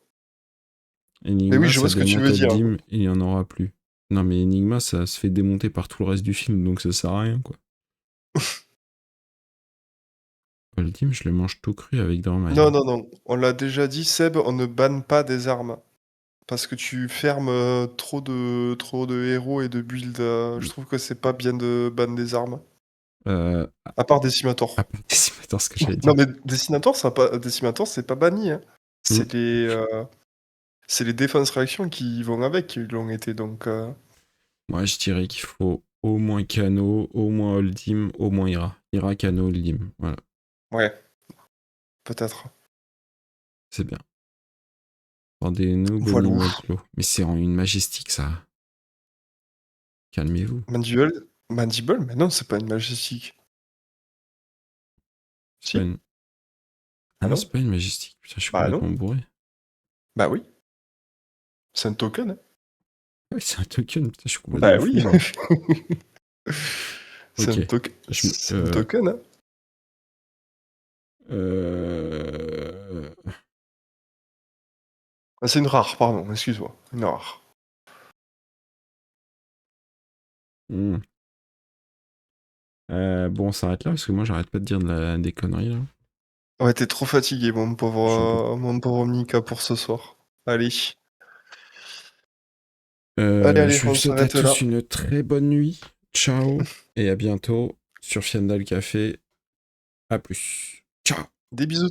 Mais oui, Enigma, je vois ça ce que tu démonte veux dire. Oldhim, il y en aura plus. Non, mais Enigma, ça se fait démonter par tout le reste du film, donc ça sert à rien, quoi. Oldhim, je le mange tout cru avec Dormai. Non, non, non. On l'a déjà dit, Seb, on ne banne pas des armes. Parce que tu fermes trop de héros et de builds. Je trouve que c'est pas bien de ban des armes. Euh, À part Decimator. Attends, ce que j'allais Non, dire. mais Decimator, c'est pas banni, hein. Hmm. C'est les défenses réactions qui vont avec, qui l'ont été, donc... Moi, je dirais qu'il faut au moins Kano, au moins Oldhim, au moins Ira. Ira, Kano, Oldhim. Voilà, Ouais, peut-être. c'est bien. Rendez-nous Voilou. Bonimodlo. Mais c'est en une majestique, ça. Calmez-vous. Mandible? Mais non, c'est pas une majestique. C'est pas Si? une... Ah Ah non, non? c'est pas une majestique. Putain, je suis Bah non. complètement bourré. Bah oui. C'est un token, hein. Ah oui, c'est un token. Putain, je suis Bah complètement fou, oui. moi. C'est Ok. un token. Je... C'est un token, hein. euh... Ah, c'est une rare, pardon, excuse-moi. Une rare. hmm. Bon, on s'arrête là, parce que moi, j'arrête pas de dire des conneries, là. Ouais, t'es trop fatigué, J'en peux mon pauvre Mika, pour ce soir. Allez. Allez, Je vous on souhaite à s'arrête là. tous une très bonne nuit. Ciao et à bientôt sur Fiandal Café. À plus. Ciao. Des bisous.